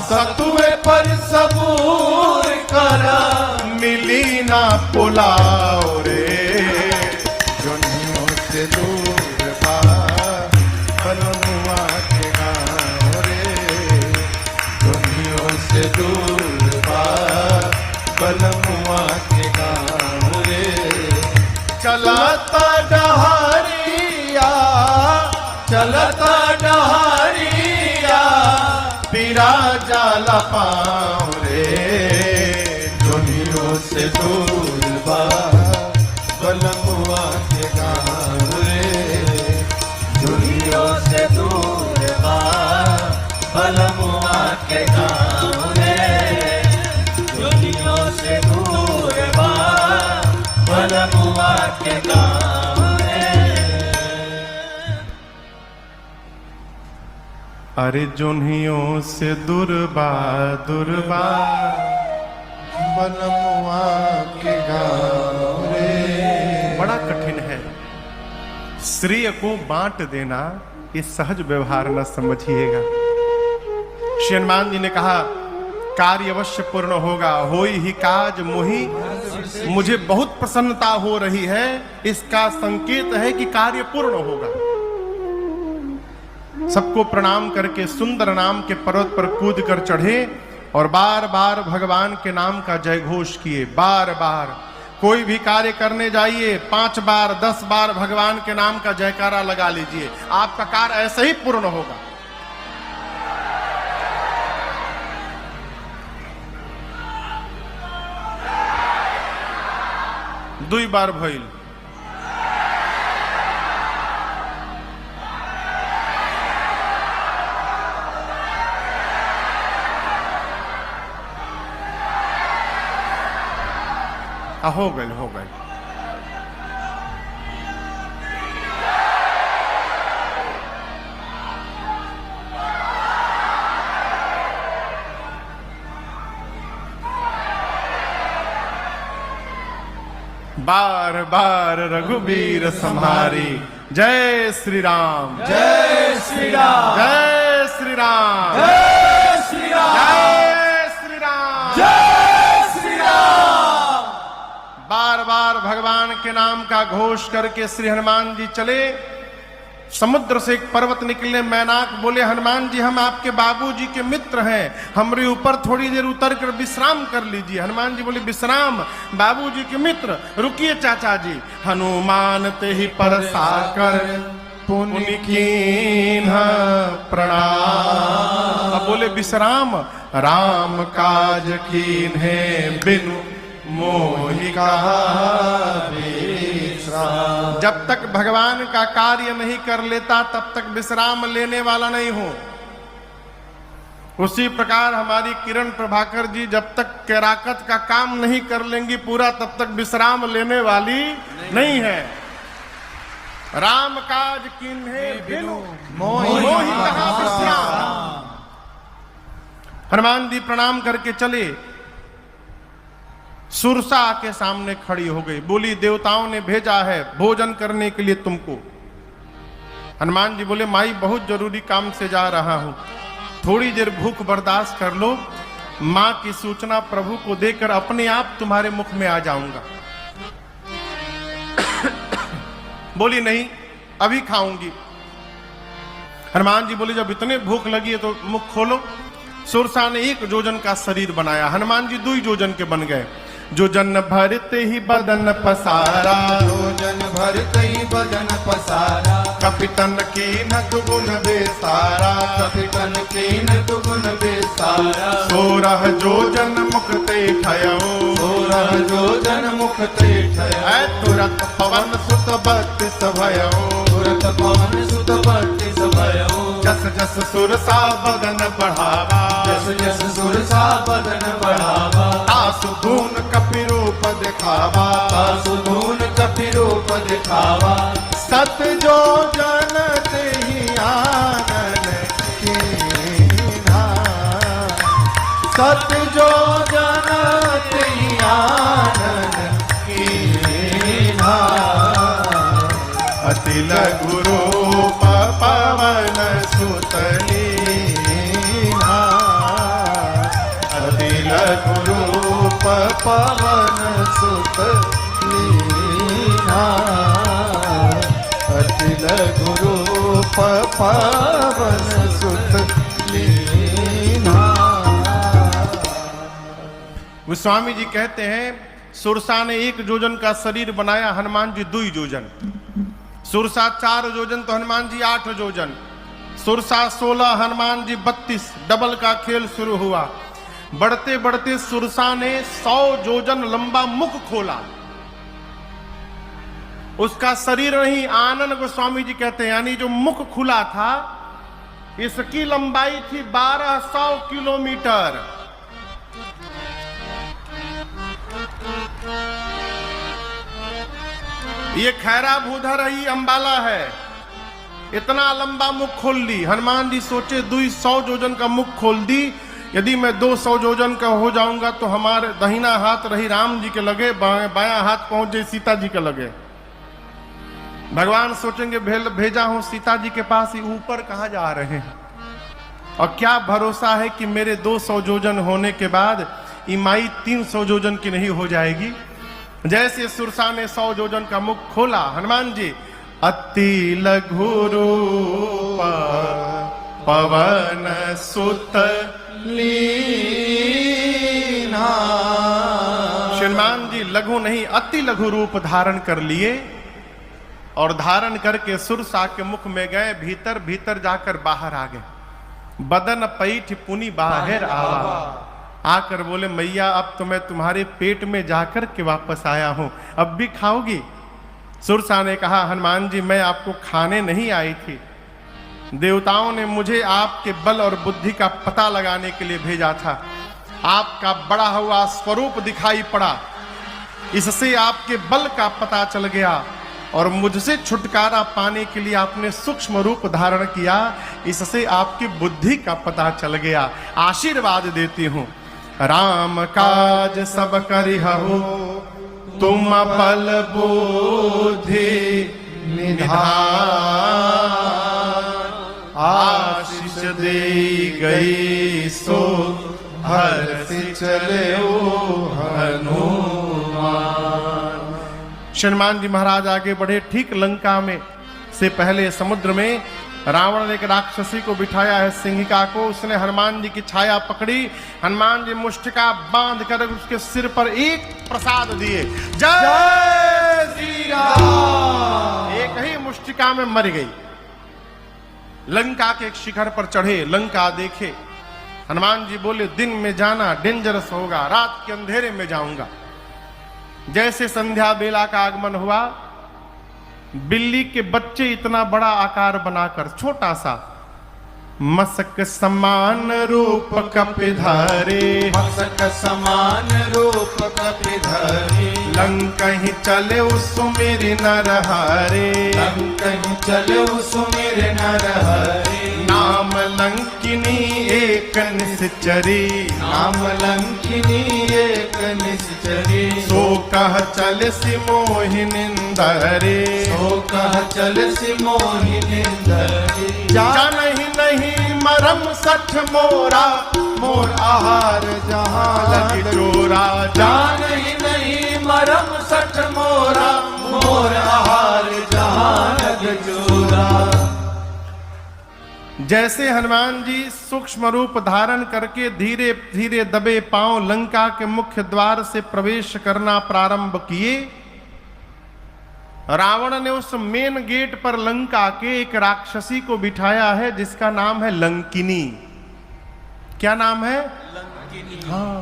सतुए पर सबूर करा, मिली ना पुलाव रे, जोनियों से दूर बा बलनुआ के गाँव रे, दुनियों से दूर बा बलमुआ के गाँव रे। चलता डहरिया, चलता डहरिया, पीरा जाला पाँव रे, दुनियों से दूर बा बलमुआ के गाँव रे, दुनियों से दूर बा बलमुआ के गाँव रे, दुनियों से दूर बा बलमुआ के गाँव रे। अरे जोन्हियों से दुर्बा दुर्बा, बलनुआ के गाँव रे। बड़ा कठिन है। श्रेय को बांट देना ये सहज व्यवहार न समझिएगा। श्री हनुमान जी ने कहा कार्य अवश्य पूर्ण होगा, होई ही काज मोहि, मुझे बहुत प्रसन्नता हो रही है, इसका संकेत है कि कार्य पूर्ण होगा। सबको प्रणाम करके सुंदर नाम के पर्वत पर कूद कर चढ़े और बार बार भगवान के नाम का जय घोष किए। बार बार कोई भी कार्य करने जाइए, 5 बार 10 बार भगवान के नाम का जयकारा लगा लीजिए, आपका कार्य ऐसे ही पूर्ण होगा। दुई बार भइल, हो गए हो गए। बार बार रघुबीर सम्हारी, जय श्री राम, जय श्री राम, जय श्री राम, जय श्री राम, जय श्री राम, जय श्री राम। बार बार भगवान के नाम का घोष करके श्री हनुमान जी चले। समुद्र से एक पर्वत निकले, मैनाक बोले हनुमान जी हम आपके बाबूजी के मित्र हैं, हमारे ऊपर थोड़ी देर उतर कर विश्राम कर लीजिए। हनुमान जी बोले विश्राम, बाबूजी के मित्र, रुकिए चाचा जी। हनुमान ते ही परसा कर पुनि कीन्ह प्रणाम। अब बोले विश्राम, राम काज कीन्हे बिनु मोहि कहा विश्राम। जब तक भगवान का कार्य नहीं कर लेता तब तक विश्राम लेने वाला नहीं हो। उसी प्रकार हमारी किरण प्रभाकर जी जब तक कैराकत का काम नहीं कर लेंगी पूरा, तब तक विश्राम लेने वाली नहीं है। राम काज किन्हे बिनु मोहि कहा विश्राम। हनुमान जी प्रणाम करके चले। सुरसा के सामने खड़ी हो गई, बोली देवताओं ने भेजा है भोजन करने के लिए तुमको। हनुमान जी बोले माई बहुत जरूरी काम से जा रहा हूं, थोड़ी देर भूख बर्दाश्त कर लो, मां की सूचना प्रभु को देकर अपने आप तुम्हारे मुख में आ जाऊंगा। बोली नहीं अभी खाऊंगी। हनुमान जी बोले जब इतने भूख लगी है तो मुख खोलो। सुरसा ने 1 जोजन का शरीर बनाया, हनुमान जी 2 जोजन के बन गए। जोजन भरते ही बदन पसारा, जोजन भरते ही बदन पसारा, कपितन की न दुगुन बेसारा, कपितन की न दुगुन बेसारा। 16 जोजन मुखते ठयो, 16 जोजन मुखते ठयो। तुरंत पवन सुत 32 भयो, तुरंत पवन सुत 32 भयो। जस जस सुरसा बदन बढ़ावा, जस जस सुरसा बदन बढ़ावा। तासु धून कपि रूप दिखावा, तासु धून कपि रूप दिखावा। सत जो जन तेहि आनन कीन्हा, सत जो जन तेहि आनन कीन्हा। अति लघु रूप पवन पवन सुत लीना, अति लघु रूप पवन सुत लीना। गोस्वामी जी कहते हैं सुरसा ने 1 योजन का शरीर बनाया, हनुमान जी 2 योजन। सुरसा 4 योजन तो हनुमान जी 8 योजन। सुरसा 16, हनुमान जी 32। डबल का खेल शुरू हुआ। बढ़ते बढ़ते सुरसा ने 100 योजन लंबा मुख खोला। उसका शरीर नहीं, आनंद गोस्वामी जी कहते हैं, यानी जो मुख खुला था इसकी लंबाई थी 1200 किलोमीटर। ये खैरा भूधर ही अंबाला है। इतना लंबा मुख खोल ली। हनुमान जी सोचे 200 योजन का मुख खोल दी, यदि मैं 200 योजन का हो जाऊंगा तो हमारे दाहिना हाथ रही राम जी के लगे, बायां हाथ पहुंच जाए सीता जी के लगे। भगवान सोचेंगे भेजा हूं सीता जी के पास, ही ऊपर कहां जा रहे हैं, और क्या भरोसा है कि मेरे 200 योजन होने के बाद इमाई 300 योजन की नहीं हो जाएगी। जैसे सुरसा ने 100 योजन का मुख खोला, हनुमान जी अति लघु रूप पवन सुत लीना। हनुमान जी लघु नहीं अति लघु रूप धारण कर लिए, और धारण करके सुरसा के मुख में गए। भीतर भीतर जाकर बाहर आ गए। बदन पैठ पुनि बाहर आवा। आकर बोले मैया अब तो मैं तुम्हारे पेट में जाकर के वापस आया हूं, अब भी खाओगी? सुरसा ने कहा हनुमान जी मैं आपको खाने नहीं आई थी, देवताओं ने मुझे आपके बल और बुद्धि का पता लगाने के लिए भेजा था। आपका बड़ा हुआ स्वरूप दिखाई पड़ा, इससे आपके बल का पता चल गया, और मुझसे छुटकारा पाने के लिए आपने सूक्ष्म रूप धारण किया, इससे आपकी बुद्धि का पता चल गया। आशीर्वाद देती हूं, राम काज सब करिहु तुम बल बुद्धि निधान, आशीष दे गई सो हर्षि चले हनुमान। हनुमान जी महाराज आगे बढ़े। ठीक लंका में से पहले समुद्र में रावण ने एक राक्षसी को बिठाया है, सिंहिका को। उसने हनुमान जी की छाया पकड़ी। हनुमान जी मुष्टिका बांध कर उसके सिर पर एक प्रसाद दिए, जय श्री राम। एक ही मुष्टिका में मर गई। लंका के एक शिखर पर चढ़े, लंका देखे। हनुमान जी बोले दिन में जाना डेंजरस होगा, रात के अंधेरे में जाऊंगा। जैसे संध्या बेला का आगमन हुआ, बिल्ली के बच्चे इतना बड़ा आकार बनाकर, छोटा सा, मसक समान रूप कपिधारे, मसक समान रूप कपिधारे, लंकहि चले सुमिर नरहरे, लंकहि चले सुमिर नरहरे, नाम लंकिनी एक निश्चरी, नाम लंकिनी एक निश्चरी, सो कह चल सि मोहिनिंदरे, सो कह चल सि मोहिनिंदरे, जानहि नहीं मरम सठ मोरा, मोर आहार जहां लग चोरा, जानहि नहीं मरम सठ मोरा, मोर आहार जहां लग चोरा। जैसे हनुमान जी सूक्ष्म रूप धारण करके धीरे धीरे दबे पांव लंका के मुख्य द्वार से प्रवेश करना प्रारंभ किए, रावण ने उस मेन गेट पर लंका के एक राक्षसी को बिठाया है जिसका नाम है लंकिनी। क्या नाम है? लंकिनी। हाँ,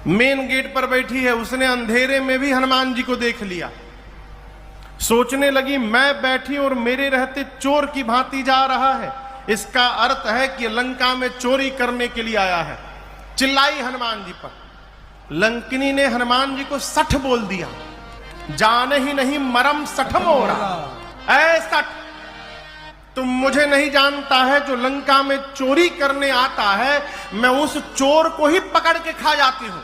मेन गेट पर बैठी है। उसने अंधेरे में भी हनुमान जी को देख लिया। सोचने लगी मैं बैठी और मेरे रहते चोर की भांति जा रहा है, इसका अर्थ है कि लंका में चोरी करने के लिए आया है। चिल्लाई हनुमान जी पर। लंकिनी ने हनुमान जी को सठ बोल दिया, जाने ही नहीं मरम सठ मोरा, ऐ सठ, तुम मुझे नहीं जानता है, जो लंका में चोरी करने आता है मैं उस चोर को ही पकड़ के खा जाती हूं।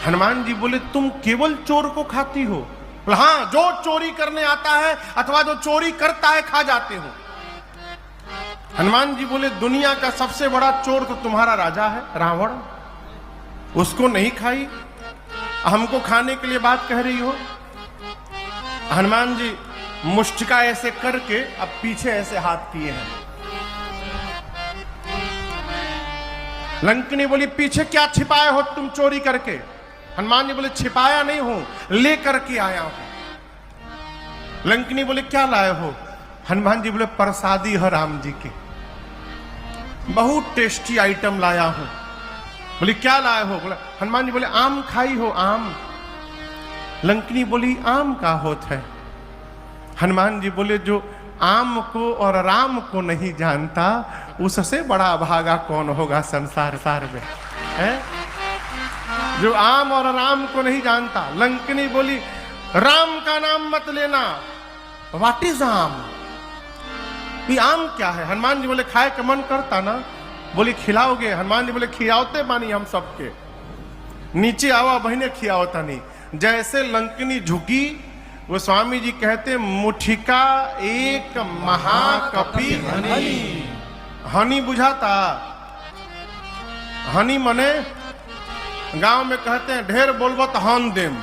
हनुमान जी बोले तुम केवल चोर को खाती हो? हाँ, जो चोरी करने आता है अथवा जो चोरी करता है खा जाते हो। हनुमान जी बोले दुनिया का सबसे बड़ा चोर तो तुम्हारा राजा है रावण, उसको नहीं खाई, हमको खाने के लिए बात कह रही हो। हनुमान जी मुष्टिका ऐसे करके अब पीछे ऐसे हाथ किए हैं। लंकिनी बोली पीछे क्या छिपाए हो तुम चोरी करके? हनुमान जी बोले छिपाया नहीं हूं, लेकर के आया हूं। लंकिनी बोले क्या लाए हो? हनुमान जी बोले प्रसादी है राम जी के, बहुत टेस्टी आइटम लाया हूं। बोले क्या लाए हो? बोला हनुमान जी बोले आम खाई हो आम? लंकिनी बोली आम का होता है? हनुमान जी बोले जो आम को और राम को नहीं जानता उससे बड़ा भागा कौन होगा संसार में, है? जो आम और राम को नहीं जानता। लंकिनी बोली राम का नाम मत लेना, व्हाट इज आम? ये आम क्या है? हनुमान जी बोले खाए का मन करता ना? बोली खिलाओगे? हनुमान जी बोले खिलाओते बानी हम सबके, नीचे आवा बहने खिलाओता नहीं। जैसे लंकिनी झुकी वो स्वामी जी कहते मुठिका एक महाकपि हनी। हनी बुझाता? हनी मने गांव में कहते हैं ढेर बोलबो तो हन देम।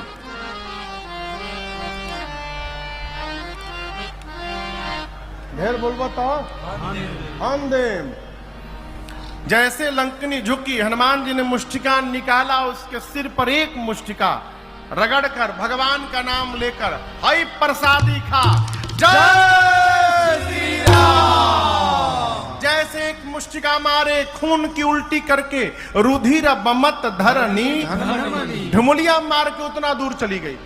ढेर बोलबो तो हन देम। जैसे लंकिनी झुकी, हनुमान जी ने मुष्टिका निकाला, उसके सिर पर एक मुष्टिका रगड़कर भगवान का नाम लेकर हई प्रसादी खा, जय श्री राम। जैसे एक मुष्टिका मारे खून की उल्टी करके रुधिर बमत धरनी ढुमुलिया मार के उतना दूर चली गई।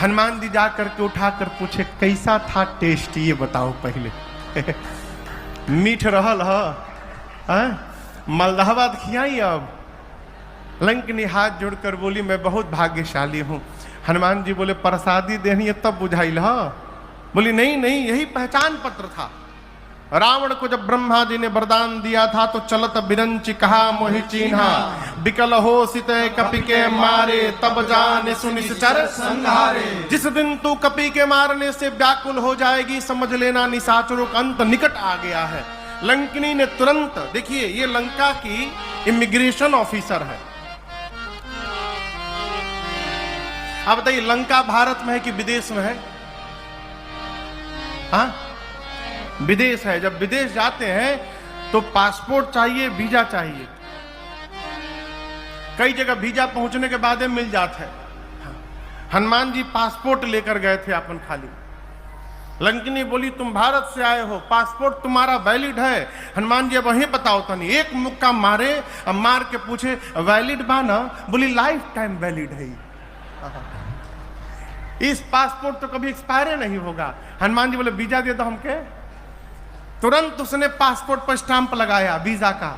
हनुमान जी जाकर के उठाकर पूछे कैसा था टेस्ट, ये बताओ पहले। मीठ रहल है, मलदहाबाद खियाई अब? लंकिनी हाथ जोड़कर बोली मैं बहुत भाग्यशाली हूं। हनुमान जी बोले प्रसादी देनी है तब बुझाइल हा? बोली नहीं नहीं, यही पहचान पत्र था। रावण को जब ब्रह्मा जी ने वरदान दिया था तो चलत बिरंच कहा मोहि चीन्हा, बिकल हो सित कपि के मारे तब जाने सुनिश्चर संहारे। जिस दिन तू कपि के मारने से व्याकुल हो जाएगी समझ लेना निशाचरों का अंत निकट आ गया है। लंकिनी ने तुरंत, देखिए ये लंका की इमिग्रेशन ऑफिसर है। आप बताइए लंका भारत में है कि विदेश में है? हाँ विदेश है। जब विदेश जाते हैं तो पासपोर्ट चाहिए, वीजा चाहिए। कई जगह वीजा पहुंचने के बाद मिल जाता है। हनुमान जी पासपोर्ट लेकर गए थे अपन खाली। लंकिनी बोली तुम भारत से आए हो, पासपोर्ट तुम्हारा वैलिड है? हनुमान जी वही बताओ तनी। एक मुक्का मारे, अब मार के पूछे वैलिड बा ना? बोली लाइफ टाइम वैलिड है, इस पासपोर्ट तो कभी एक्सपायर नहीं होगा। हनुमान जी बोले वीजा दे दो हमके। तुरंत उसने पासपोर्ट पर स्टांप लगाया वीजा का।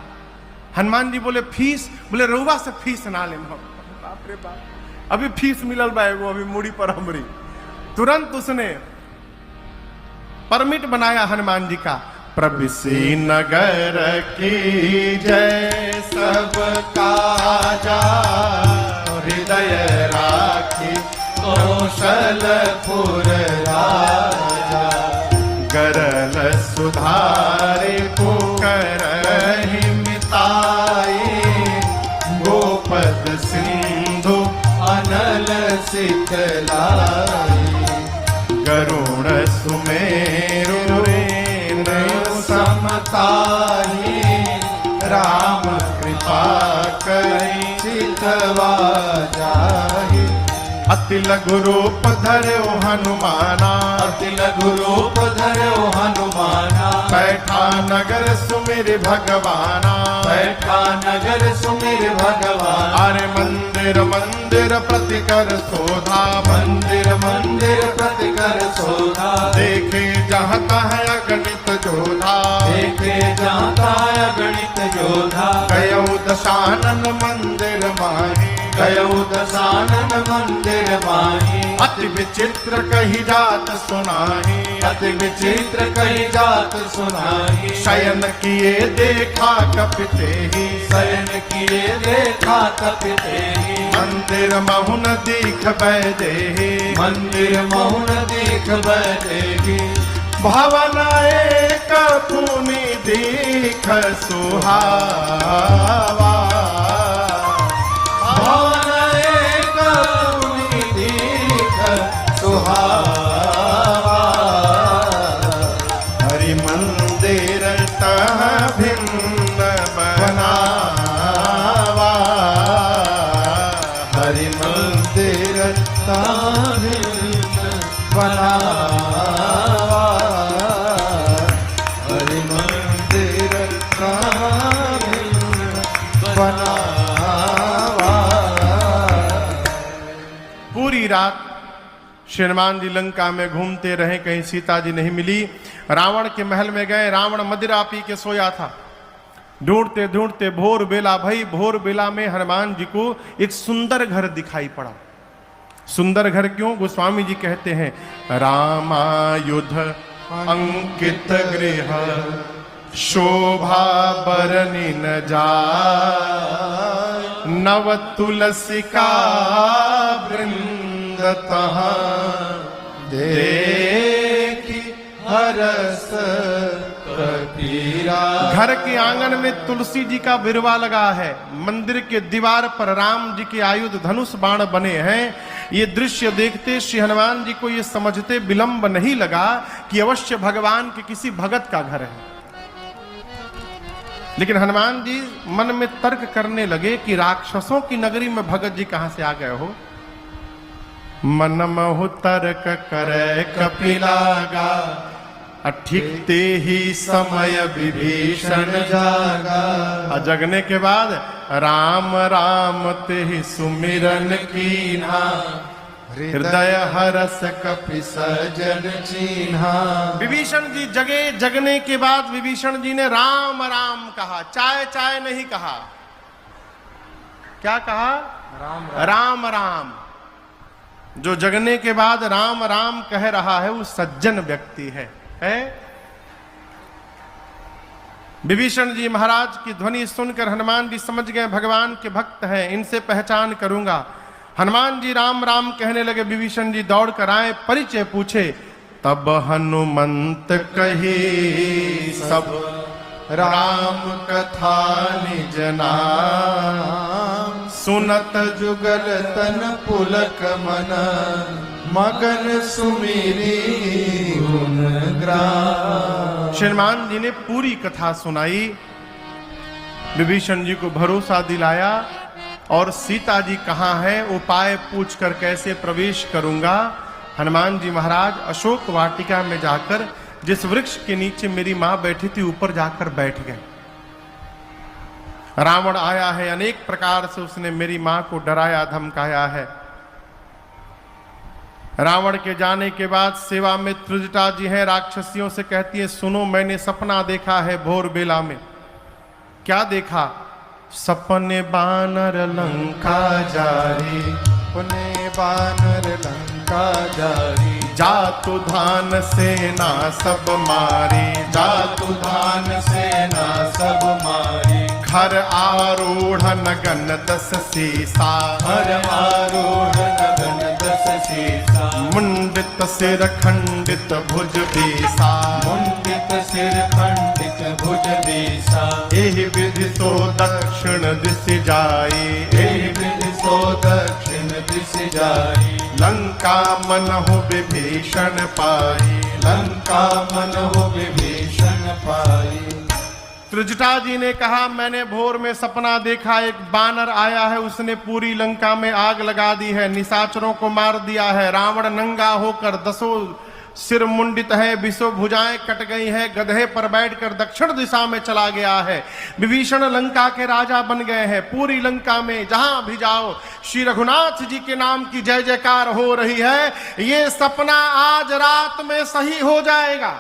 हनुमान जी बोले फीस? बोले रउआ से फीस ना ले। बाप रे बाप, अभी फीस मिलल बा एगो अभी मुड़ी पर हमरी। तुरंत उसने परमिट बनाया हनुमान जी का। प्रविसी नगर की जय सब काजा, हृदय राखी कौशलपुर राजा। गरल सुधारे पुकर मिताई, गोपद सिंधु अनल सिखलाई। गरुण सुमेरु समताई, राम कृपा करी चितवा जाहि। अति लघु रूप धर्यो हनुमाना, अति लघु रूप धर्यो हनुमाना। बैठा नगर सुमिर भगवाना, बैठा नगर सुमिर भगवान। अरे मंदिर मंदिर प्रतिकर शोधा, मंदिर मंदिर प्रतिकर शोधा। देखे जहाँ तहाँ अगणित जोधा, देखे जाता अगणित योधा। गयौ दशानन मंदिर माही, गयौ दशानन मंदिर माही। अति विचित्र कही जात सुनाही, अति विचित्र कही जात सुनाही। शयन किए देखा कपिते ही, शयन किए देखा कपिते ही। मंदिर महुन दीख बैदेही, मंदिर मौन देख बैठेगी। भावना एक पुनि देख सुहावा, भावना एक पुनि देख सुहावा, हरि मंदिर तह भिन्न बनावा, हरि मंदिर ताभिन्न बनावा, हरि मंदिर ताभिन्न बनावा। पूरी रात श्री हनुमान जी लंका में घूमते रहे, कहीं सीता जी नहीं मिली। रावण के महल में गए, रावण मदिरा पी के सोया था। ढूंढते ढूंढते भोर बेला भई, भोर बेला में हनुमान जी को एक सुंदर घर दिखाई पड़ा। सुंदर घर क्यों? गोस्वामी जी कहते हैं, रामायुध अंकित गृह शोभा बरनी न जाय, नव तुलसिका वृंद तहाँ देखी हरस कपीरा। घर के आंगन में तुलसी जी का बिरवा लगा है, मंदिर के दीवार पर राम जी के आयुध धनुष बाण बने हैं। ये दृश्य देखते श्री हनुमान जी को ये समझते विलंब नहीं लगा कि अवश्य भगवान के किसी भगत का घर है। लेकिन हनुमान जी मन में तर्क करने लगे कि राक्षसों की नगरी में भगत जी कहां से आ गए हो। मन महु तर्क करे कपिलागा, अठिकते ही समय विभीषण जागा। जगने के बाद राम राम ते ही सुमिरन कीन्हा, हृदय हरस कपि सजन चीन्हा। विभीषण जी जगे, जगने के बाद विभीषण जी ने राम राम कहा, चाय चाय नहीं कहा। क्या कहा? राम राम। जो जगने के बाद राम राम कह रहा है वो सज्जन व्यक्ति है। विभीषण जी महाराज की ध्वनि सुनकर हनुमान जी समझ गए भगवान के भक्त हैं, इनसे पहचान करूंगा। हनुमान जी राम राम कहने लगे। विभीषण जी दौड़ कर आए, परिचय पूछे। तब हनुमंत कही सब राम कथा निज नाम, सुनत जुगल तन पुलक मन, मगन सुमिरी गुण ग्राम। हनुमान जी ने पूरी कथा सुनाई, विभीषण जी को भरोसा दिलाया और सीता जी कहाँ है उपाय पूछकर कैसे प्रवेश करूंगा। हनुमान जी महाराज अशोक वाटिका में जाकर जिस वृक्ष के नीचे मेरी मां बैठी थी ऊपर जाकर बैठ गए। रावण आया है, अनेक प्रकार से उसने मेरी मां को डराया धमकाया है। रावण के जाने के बाद सेवा में त्रिजटा जी हैं, राक्षसियों से कहती है सुनो मैंने सपना देखा है भोर बेला में। क्या देखा? सपने बानर लंका जारी, पुने बानर लंका जारी, जातु धान सेना सब मारी, जातु धान सेना सब मारी, घर आरूढ़ नगन दस सीसा, हर आरूढ़ नगन दस सीसा, मुंडित सिर खंडित भुज बीसा, मुंडित सिर खंडित भुज बीसा, एहि विधि सो दक्षिण दिश जाई, एहि विधि सो दक्षिण दिश जाई, लंका मन हो विभीषण पाई, लंका मन हो विभीषण पाई। त्रिजटा जी ने कहा मैंने भोर में सपना देखा, एक बानर आया है, उसने पूरी लंका में आग लगा दी है, निशाचरों को मार दिया है। रावण नंगा होकर दसों सिर मुंडित है, बिसो भुजाएं कट गई है, गधे पर बैठकर दक्षिण दिशा में चला गया है। विभीषण लंका के राजा बन गए हैं। पूरी लंका में जहां भी जाओ श्री रघुनाथ जी के नाम की जय जयकार हो रही है। ये सपना आज रात में सही हो जाएगा।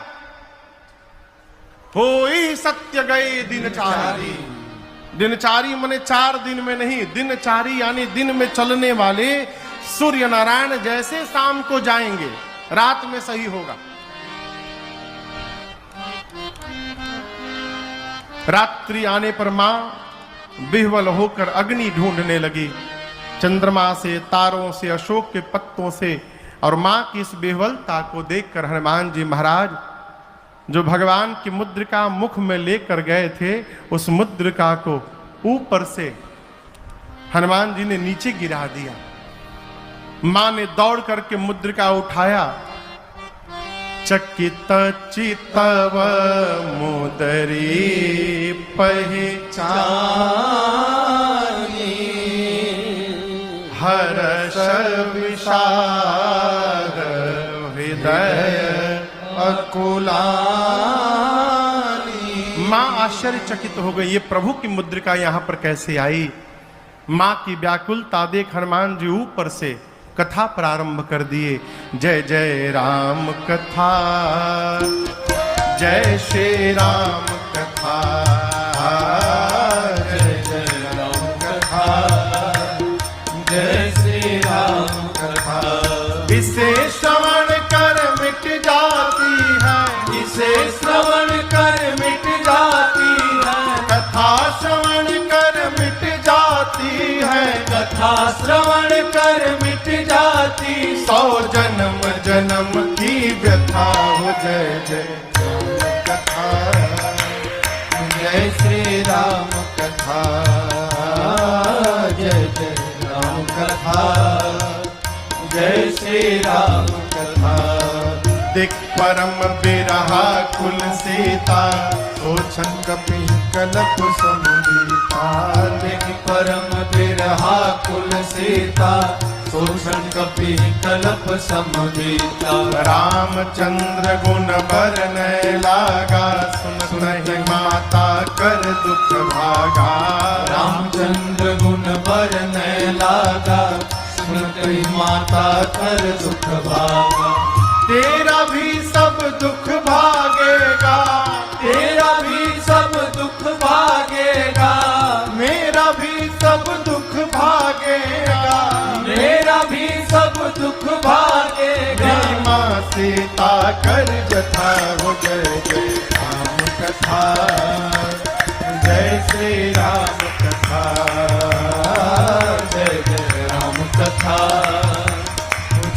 होई सत्य गए दिनचारी। दिनचारी माने 4 दिन में नहीं, दिनचारी यानी दिन में चलने वाले सूर्य नारायण जैसे शाम को जाएंगे, रात में सही होगा। रात्रि आने पर मां विह्वल होकर अग्नि ढूंढने लगी, चंद्रमा से, तारों से, अशोक के पत्तों से। और मां की इस विह्वलता को देखकर हनुमान जी महाराज जो भगवान की मुद्रिका मुख में लेकर गए थे, उस मुद्रिका को ऊपर से हनुमान जी ने नीचे गिरा दिया। मां ने दौड़ करके मुद्रिका उठाया। चकित चितव मुदरी पहचानी, हर्ष विषाद हृदय अकुलानी। मां आश्चर्यचकित हो गई, ये प्रभु की मुद्रिका यहां पर कैसे आई। मां की व्याकुलता देख हनुमान जी ऊपर से कथा प्रारंभ कर दिए। जय जय राम कथा, जय श्री राम कथा, जय जय राम कथा, जय श्री राम कथा। इसे श्रवण कर मिट जाती है, इसे श्रवण कर मिट जाती है, कथा श्रवण कर मिट जाती है, कथा श्रवण कर मिट जाती। 100 जन्म जन्म की व्यथा हो। जय जय राम कथा, जय श्री राम कथा, जय जय राम कथा, जय श्री राम कथा। दिख परम बिरहा कुल सीता, सोचन कपि कलप समुदीता। दिख परम बिरहा कुल सीता, सोचन कपि कलप समुदीता। रामचंद्र गुण बरनय लागा, सुन सुनहि माता कर दुख भागा। रामचंद्र गुण बरनय लागा, सुनहि माता कर दुख भागा। तेरा भी सब दुख भागेगा, तेरा भी सब दुख भागेगा, मेरा भी सब दुख भागेगा, मेरा भी सब दुख भागेगा। मां सीता कर व्यथा हो। जय जय राम कथा, जय श्री राम कथा, जय जय राम कथा,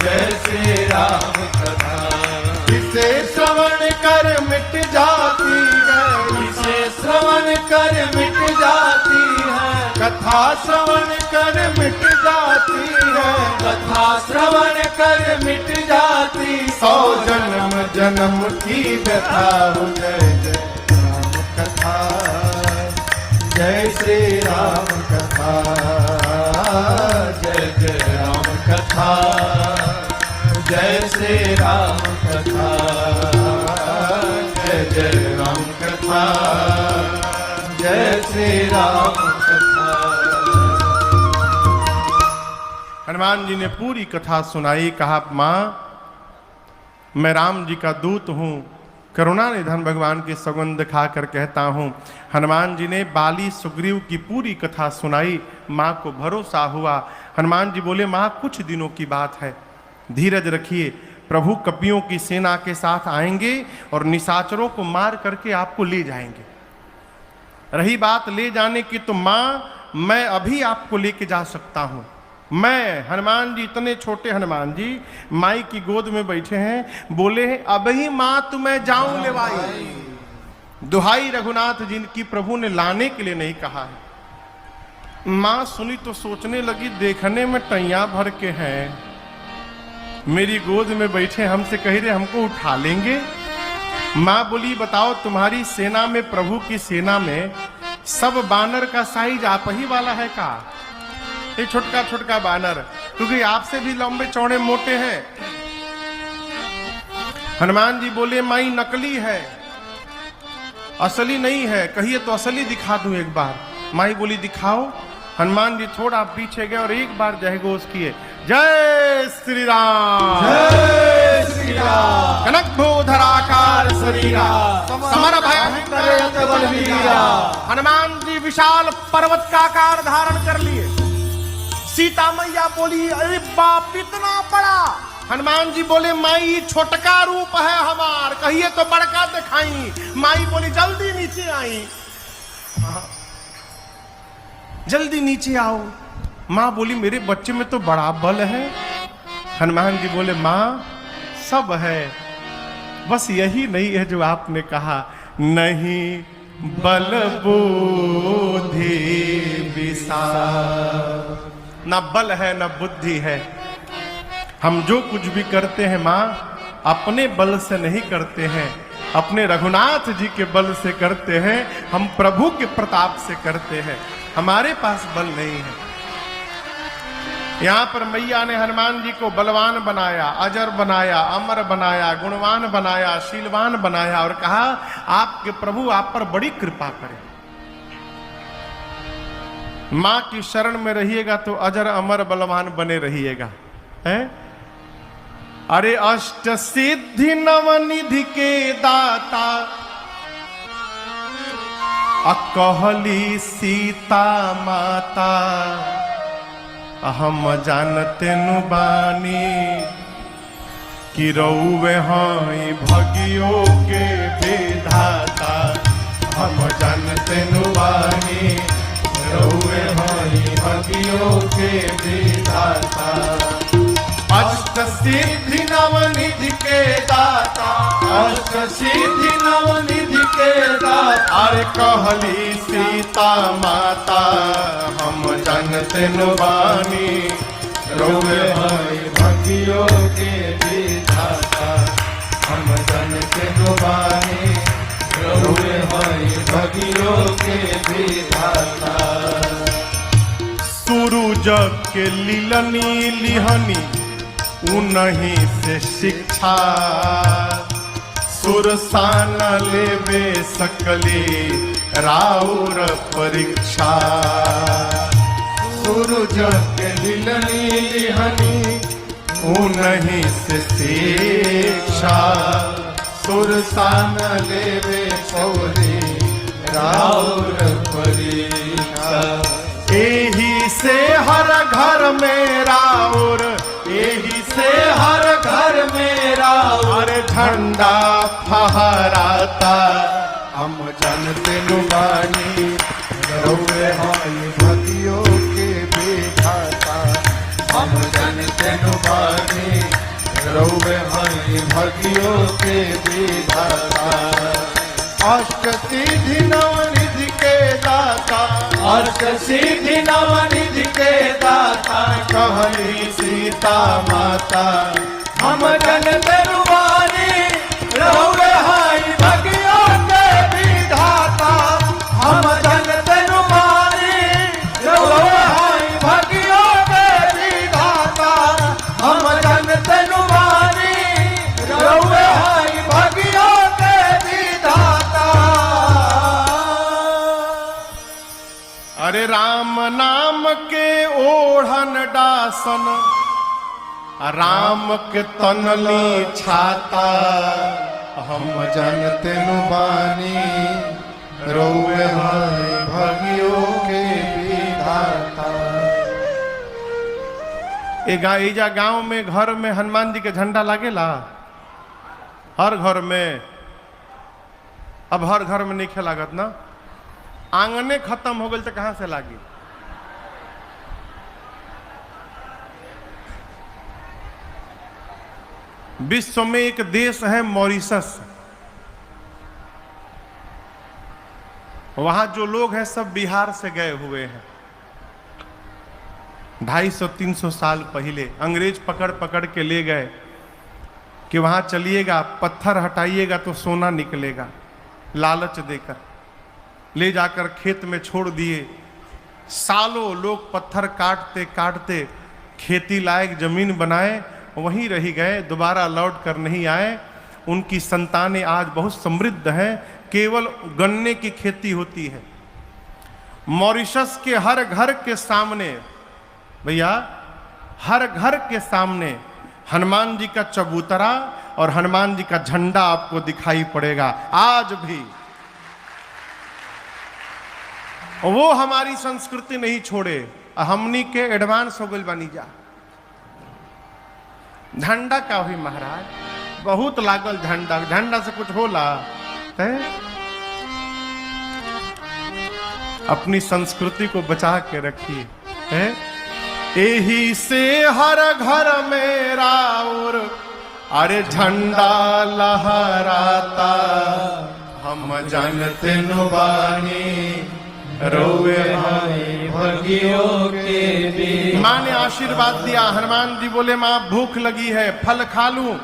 जय श्री राम कथा। इसे श्रवण कर मिट जाती है, इसे श्रवण कर मिट जाती है, कथा श्रवण कर मिट जाती है, कथा श्रवण कर मिट जाती। 100 जन्म जन्म की व्यथा हो। जय जय राम कथा, जय श्री राम कथा, जय जय राम कथा, जय श्री राम कथा, जय जय राम कथा, जय श्री राम कथा। हनुमान जी ने पूरी कथा सुनाई। कहा, मां मैं राम जी का दूत हूं, करुणा निधन भगवान की सौगंध खाकर कहता हूं। हनुमान जी ने बाली सुग्रीव की पूरी कथा सुनाई। मां को भरोसा हुआ। हनुमान जी बोले, मां कुछ दिनों की बात है, धीरज रखिए, प्रभु कपियों की सेना के साथ आएंगे और निशाचरों को मार करके आपको ले जाएंगे। रही बात ले जाने की, तो मां मैं अभी आपको लेके जा सकता हूं। मैं हनुमान जी, इतने छोटे हनुमान जी माई की गोद में बैठे हैं, बोले हैं अभी मां तुम्हें जाऊं लेवाई। दुहाई रघुनाथ जिनकी प्रभु ने लाने के लिए नहीं कहा है। मां सुनी तो सोचने लगी, देखने में टैया भर के हैं, मेरी गोद में बैठे, हमसे कह रहे हमको उठा लेंगे। मां बोली, बताओ तुम्हारी सेना में, प्रभु की सेना में सब बानर का साइज आप ही वाला है का? ये छोटका छोटका बानर, क्योंकि आपसे भी लंबे चौड़े मोटे हैं। हनुमान जी बोले, माई नकली है, असली नहीं है। कहिए तो असली दिखा दूं एक बार। माई बोली, दिखाओ। हनुमान जी थोड़ा पीछे गए और एक बार जय घोष किए, जय श्री राम, जय श्री राम। कनक भूधराकार शरीरा, समर भयंकर बलवीरा। हनुमान जी विशाल पर्वत का आकार धारण कर लिए। सीता मैया बोली, अरे बाप इतना बड़ा। हनुमान जी बोले, माई छोटका रूप है हमार, कहिए तो बड़का दिखाई। माई बोली, जल्दी नीचे आई, जल्दी नीचे आओ। मां बोली, मेरे बच्चे में तो बड़ा बल है। हनुमान जी बोले, मां सब है, बस यही नहीं है जो आपने कहा, नहीं बल बुद्धि विशाल। ना बल है ना बुद्धि है। हम जो कुछ भी करते हैं माँ, अपने बल से नहीं करते हैं, अपने रघुनाथ जी के बल से करते हैं, हम प्रभु के प्रताप से करते हैं, हमारे पास बल नहीं है। यहां पर मैया ने हनुमान जी को बलवान बनाया, अजर बनाया, अमर बनाया, गुणवान बनाया, शीलवान बनाया और कहा आपके प्रभु आप पर बड़ी कृपा करें। मां की शरण में रहिएगा तो अजर अमर बलवान बने रहिएगा, है? अरे अष्ट सिद्धि नवनिधि के दाता, अकहली सीता माता, हम जानते नु बानी कि रउवे हई भगियो के विधाता। हम जानते नु बानी रउवे हई भगियो के विधाता। अष्ट सिद्धि नवनिधि के दाता, अष्ट सिद्धि नवनिधि के दाता। अरे कहली सीता माता, हम जानते नु बानी रउवे हई भगियो के विधाता। हम जानते नु बानी रउवे हई भगियो के विधाता। सूरज के लीलनी लिहनी उन्हीं से शिक्षा, सुरसान लेवे सकली राउर परीक्षा। सूरज के लीलनी लिहनी उन्हीं से शिक्षा, सुरसान लेवे सकली राउर परीक्षा। एही से हर घर में राउर, एही से हर घर में राउर झंडा फहराता। हम जानते नु बानी रउवे हई भगियो के विधाता। हम जानते नु बानी रउवे हई भगियो के विधाता। अष्ट सिद्धि नवनिधि के दाता, अष्ट सिद्धि नवनिधि के दाता। कहली सीता माता, हम जानते नु बानी रउवे हई भगियो के विधाता। हम जानते नु बानी रउवे हई भगियो के विधाता। हम जानते नु बानी रउवे हई भगियो के विधाता। अरे राम नाम के ओढ़न डासन, राम के तनली छाता। हम जानते नु बानी रउवे हई भगियो के विधाता। एजा गांव में घर में हनुमान जी के झंडा लागेला, हर घर में। अब हर घर में नहीं लागत ना, आंगने खत्म हो गई तो कहां से लागी। विश्व में एक देश है मॉरिशस, वहां जो लोग हैं सब बिहार से गए हुए हैं। 250-300 साल पहले अंग्रेज पकड़ पकड़ के ले गए कि वहां चलिएगा, पत्थर हटाइएगा तो सोना निकलेगा, लालच देकर ले जाकर खेत में छोड़ दिए। सालों लोग पत्थर काटते काटते खेती लायक जमीन बनाए, वहीं रह गए, दोबारा लौट कर नहीं आए। उनकी संतानें आज बहुत समृद्ध हैं, केवल गन्ने की खेती होती है। मॉरिशस के हर घर के सामने, भैया हर घर के सामने हनुमान जी का चबूतरा और हनुमान जी का झंडा आपको दिखाई पड़ेगा आज भी। वो हमारी संस्कृति नहीं छोड़े, हमनी के एडवांस हो गई बनी जा। झंडा का हुई महाराज, बहुत लागल झंडा, झंडा से कुछ होला है? अपनी संस्कृति को बचा के रखिए, है? एही से हर घर में राउर अरे झंडा लहराता हम जानते बानी रोवे भाई भगियों के भी। माँ ने आशीर्वाद दिया। हनुमान जी बोले माँ भूख लगी है, फल खा लूं?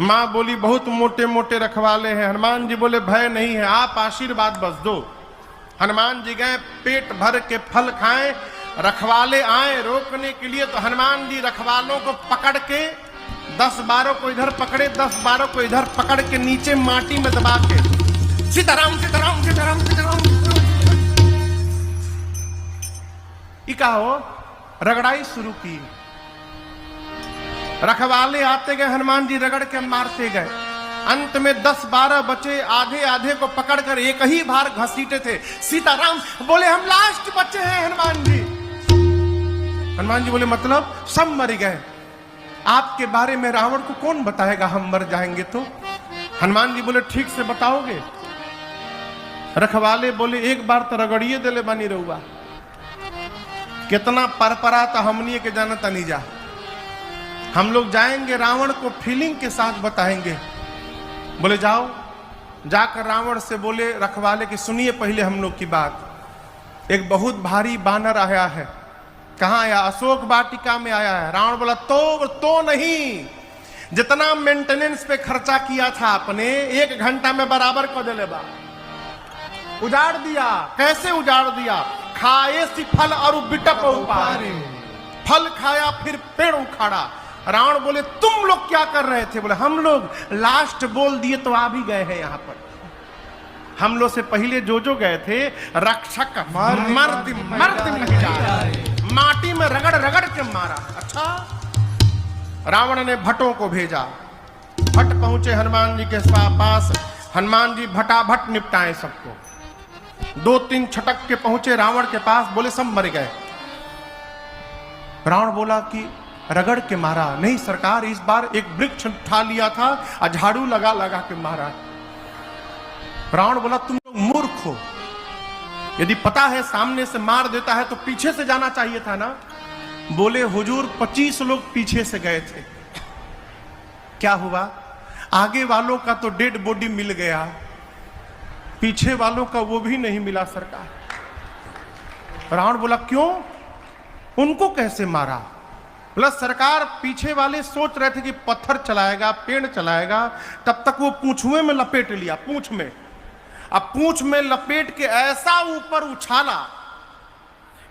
माँ बोली बहुत मोटे मोटे रखवाले हैं। हनुमान जी बोले भय नहीं है, आप आशीर्वाद बस दो। हनुमान जी गए, पेट भर के फल खाएं। रखवाले आए रोकने के लिए, तो हनुमान जी रखवालों को पकड़ के 10-12 को इधर पकड़े, 10-12 को इधर पकड़ के नीचे माटी में दबा के सीताराम सीताराम सीताराम सीताराम इका हो रगड़ाई शुरू की। रखवाले आते गए, हनुमान जी रगड़ के मारते गए। अंत में 10-12 बचे, आधे आधे को पकड़कर एक ही बार घसीटे थे। सीताराम बोले हम लास्ट बच्चे हैं हनुमान जी। हनुमान जी बोले मतलब? सब मर गए। आपके बारे में रावण को कौन बताएगा हम मर जाएंगे तो? हनुमान जी बोले ठीक से बताओगे? रखवाले बोले एक बार तो रगड़िए दिले बनी रहुआ, कितना परपरा था हमनी के जानता नहीं जा। हम लोग जाएंगे रावण को फीलिंग के साथ बताएंगे। बोले जाओ। जाकर रावण से बोले रखवाले कि सुनिए पहले हम लोग की बात। एक बहुत भारी बानर आया है। कहाँ आया? अशोक वाटिका में आया है। रावण बोला तो नहीं, जितना मेंटेनेंस पे खर्चा किया था आपने 1 घंटा में बराबर को दे बा। उजाड़ दिया। कैसे उजाड़ दिया? खाए सी फल और बिटप उपारे। फल खाया फिर पेड़ उखाड़ा। रावण बोले तुम लोग क्या कर रहे थे? बोले हम लोग लास्ट बोल दिए तो आ भी गए हैं यहाँ पर। हम लोग से पहले जो गए थे रक्षक मर्द नहीं जा रहे, माटी में रगड़ रगड़ के मारा। अच्छा। रावण ने भट्टों को भेजा। भट्ट पहुंचे हनुमान जी के पास। हनुमान जी भटाभट निपटाए सबको। 2-3 छटक के पहुंचे रावण के पास। बोले सब मर गए। रावण बोला कि रगड़ के मारा? नहीं सरकार, इस बार एक वृक्ष उठा लिया था और झाड़ू लगा लगा के मारा। रावण बोला तुम लोग मूर्ख हो, यदि पता है सामने से मार देता है तो पीछे से जाना चाहिए था ना। बोले हुजूर 25 लोग पीछे से गए थे। क्या हुआ? आगे वालों का तो डेड बॉडी मिल गया, पीछे वालों का वो भी नहीं मिला सरकार। रावण बोला क्यों? उनको कैसे मारा? बोला सरकार पीछे वाले सोच रहे थे कि पत्थर चलाएगा, पेड़ चलाएगा, तब तक वो पूंछुए में लपेट लिया। पूंछ में, अब पूंछ में लपेट के ऐसा ऊपर उछाला,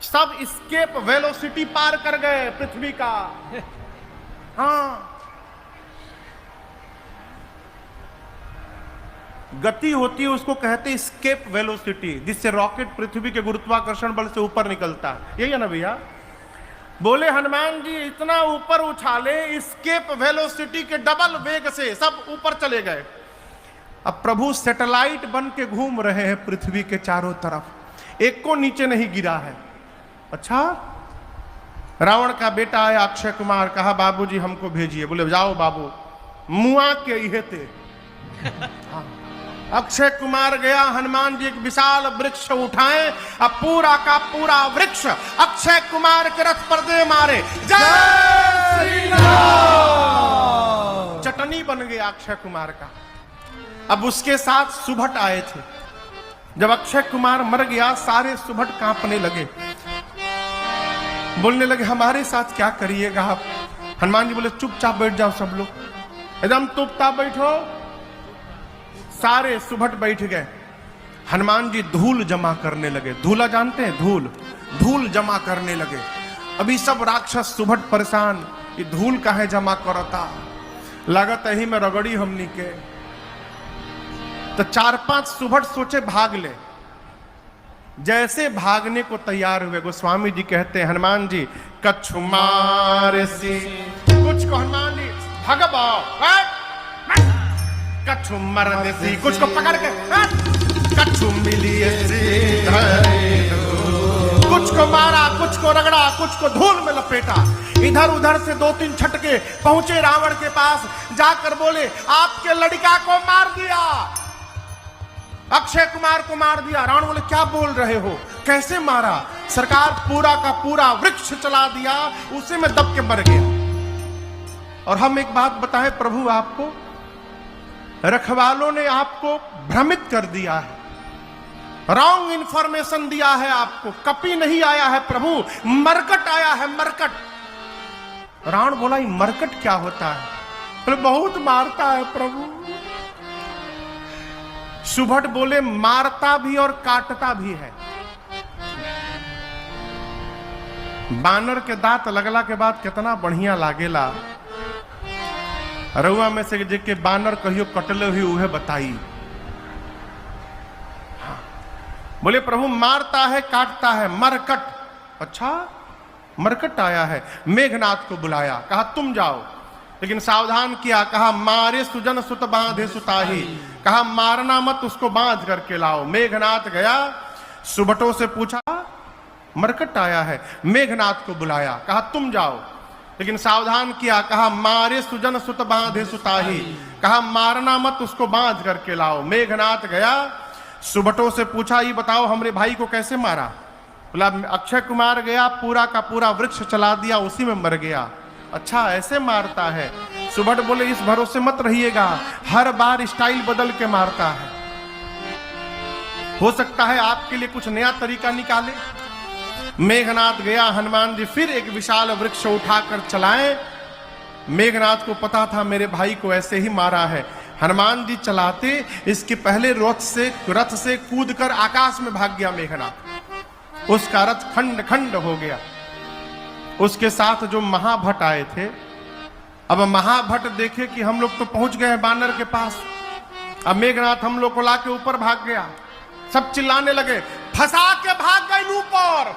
सब स्केप वेलोसिटी पार कर गए पृथ्वी का। हाँ, गति होती है उसको कहते स्केप वेलोसिटी, जिससे रॉकेट पृथ्वी के गुरुत्वाकर्षण बल से ऊपर निकलता है। यही है ना भैया? बोले हनुमान जी इतना ऊपर उछाले, स्केप वेलोसिटी के डबल वेग से सब ऊपर चले गए। अब प्रभु सैटेलाइट बन के घूम रहे हैं पृथ्वी के चारों तरफ, एक को नीचे नहीं गिरा है। अच्छा। रावण का बेटा आया अक्षय कुमार, कहा बाबूजी हमको भेजिए। बोले जाओ बाबू, मुआ के इहे थे। अक्षय कुमार गया, हनुमान जी एक विशाल वृक्ष उठाए, अब पूरा का पूरा वृक्ष अक्षय कुमार के रथ पर दे मारे। जय श्री राम। चटनी बन गया अक्षय कुमार का। अब उसके साथ सुभट आए थे। जब अक्षय कुमार मर गया सारे सुभट कांपने लगे, बोलने लगे हमारे साथ क्या करिएगा आप? हनुमान जी बोले चुपचाप बैठ जाओ सब लोग, एकदम चुपचाप बैठो। सारे सुभट बैठ गए। हनुमान जी धूल जमा करने लगे। धूला जानते हैं? धूल जमा करने लगे। अभी सब राक्षस सुभट परेशान, ये धूल काहे जमा करता, लागत ही में रगड़ी हमनी के। तो 4-5 सुभट सोचे भाग ले। जैसे भागने को तैयार हुए, गोस्वामी जी कहते हैं हनुमान जी कछु मार सी, कुछ को हनुमान जी भगवा कछु मरने सी, कुछ को पकड़ के कछु मिली कुछ को मारा, कुछ को रगड़ा, कुछ को धूल में लपेटा। इधर उधर से 2-3 छटके पहुंचे रावण के पास, जाकर बोले आपके लड़का को मार दिया, अक्षय कुमार को मार दिया। रावण बोले क्या बोल रहे हो, कैसे मारा? सरकार पूरा का पूरा वृक्ष चला दिया, उसी में दब के मर गया। और हम एक बात बताएं प्रभु आपको, रखवालों ने आपको भ्रमित कर दिया है, रॉन्ग इंफॉर्मेशन दिया है आपको। कपि नहीं आया है प्रभु, मरकट आया है, मरकट। रावण बोला ये मरकट क्या होता है? बोले बहुत मारता है प्रभु। सुभट बोले मारता भी और काटता भी है। बानर के दांत लगला के बाद कितना बढ़िया लागेला। रउआ में से जेके बानर कहियो कटले हुई उहे बताई। हाँ। बोले प्रभु मारता है काटता है, मरकट। अच्छा मरकट आया है। मेघनाथ को बुलाया, कहा तुम जाओ, लेकिन सावधान किया, कहा मारे सुजन सुत बांधे सुताही, कहा मारना मत, उसको बांध करके लाओ। मेघनाथ गया, सुबटों से पूछा मरकट आया है। मेघनाथ को बुलाया, कहा तुम जाओ, लेकिन सावधान किया, कहा मारे सुजन सुत बांधे सुताही, कहा मारना मत, उसको बांध करके लाओ। मेघनाथ गया, सुबटों से पूछा ये बताओ हमरे भाई को कैसे मारा? बोला अक्षय कुमार गया, पूरा का पूरा वृक्ष चला दिया, उसी में मर गया। अच्छा ऐसे मारता है? सुबट बोले इस भरोसे मत रहिएगा, हर बार स्टाइल बदल के मारता है। हो सकता है आपके लिए कुछ नया तरीका निकाले। मेघनाथ गया, हनुमान जी फिर एक विशाल वृक्ष उठाकर चलाए। मेघनाथ को पता था मेरे भाई को ऐसे ही मारा है। हनुमान जी चलाते, इसके पहले रथ से कूदकर आकाश में भाग गया मेघनाथ। उसका रथ खंड खंड हो गया। उसके साथ जो महाभट आए थे, अब महाभट देखे कि हम लोग तो पहुंच गए हैं बानर के पास। अब मेघनाथ हम लोग को लाके ऊपर भाग गया। सब चिल्लाने लगे फंसा के भाग गए ऊपर,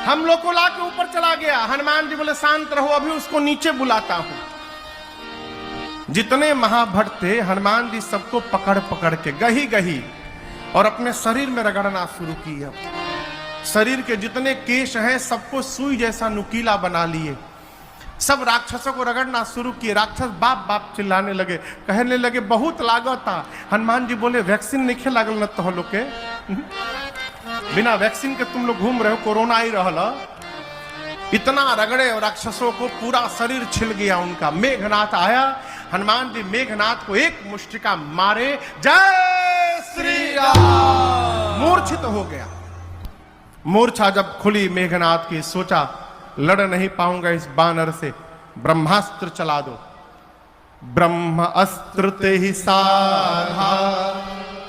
हम लोग को लाके ऊपर चला गया। हनुमान जी बोले शांत रहो, अभी उसको नीचे बुलाता हूं। जितने महाभट थे हनुमान जी सबको पकड़ पकड़ के गही गही और अपने शरीर में रगड़ना शुरू किया। शरीर के जितने केश हैं सबको सुई जैसा नुकीला बना लिए। सब राक्षसों को रगड़ना शुरू किए। राक्षस बाप बाप चिल्लाने लगे, कहने लगे बहुत लागता। हनुमान जी बोले वैक्सीन नहीं लागल न तो लोग के, बिना वैक्सीन के तुम लोग घूम रहे हो, कोरोना ही रहला। इतना रगड़े और राक्षसों को पूरा शरीर छिल गया उनका। मेघनाथ आया, हनुमान जी मेघनाथ को एक मुष्टिका मारे, जय श्री राम, मूर्छित हो गया। मूर्छा जब खुली मेघनाथ की, सोचा लड़ नहीं पाऊंगा इस बानर से, ब्रह्मास्त्र चला दो। ब्रह्म अस्त्र ते ही साधा,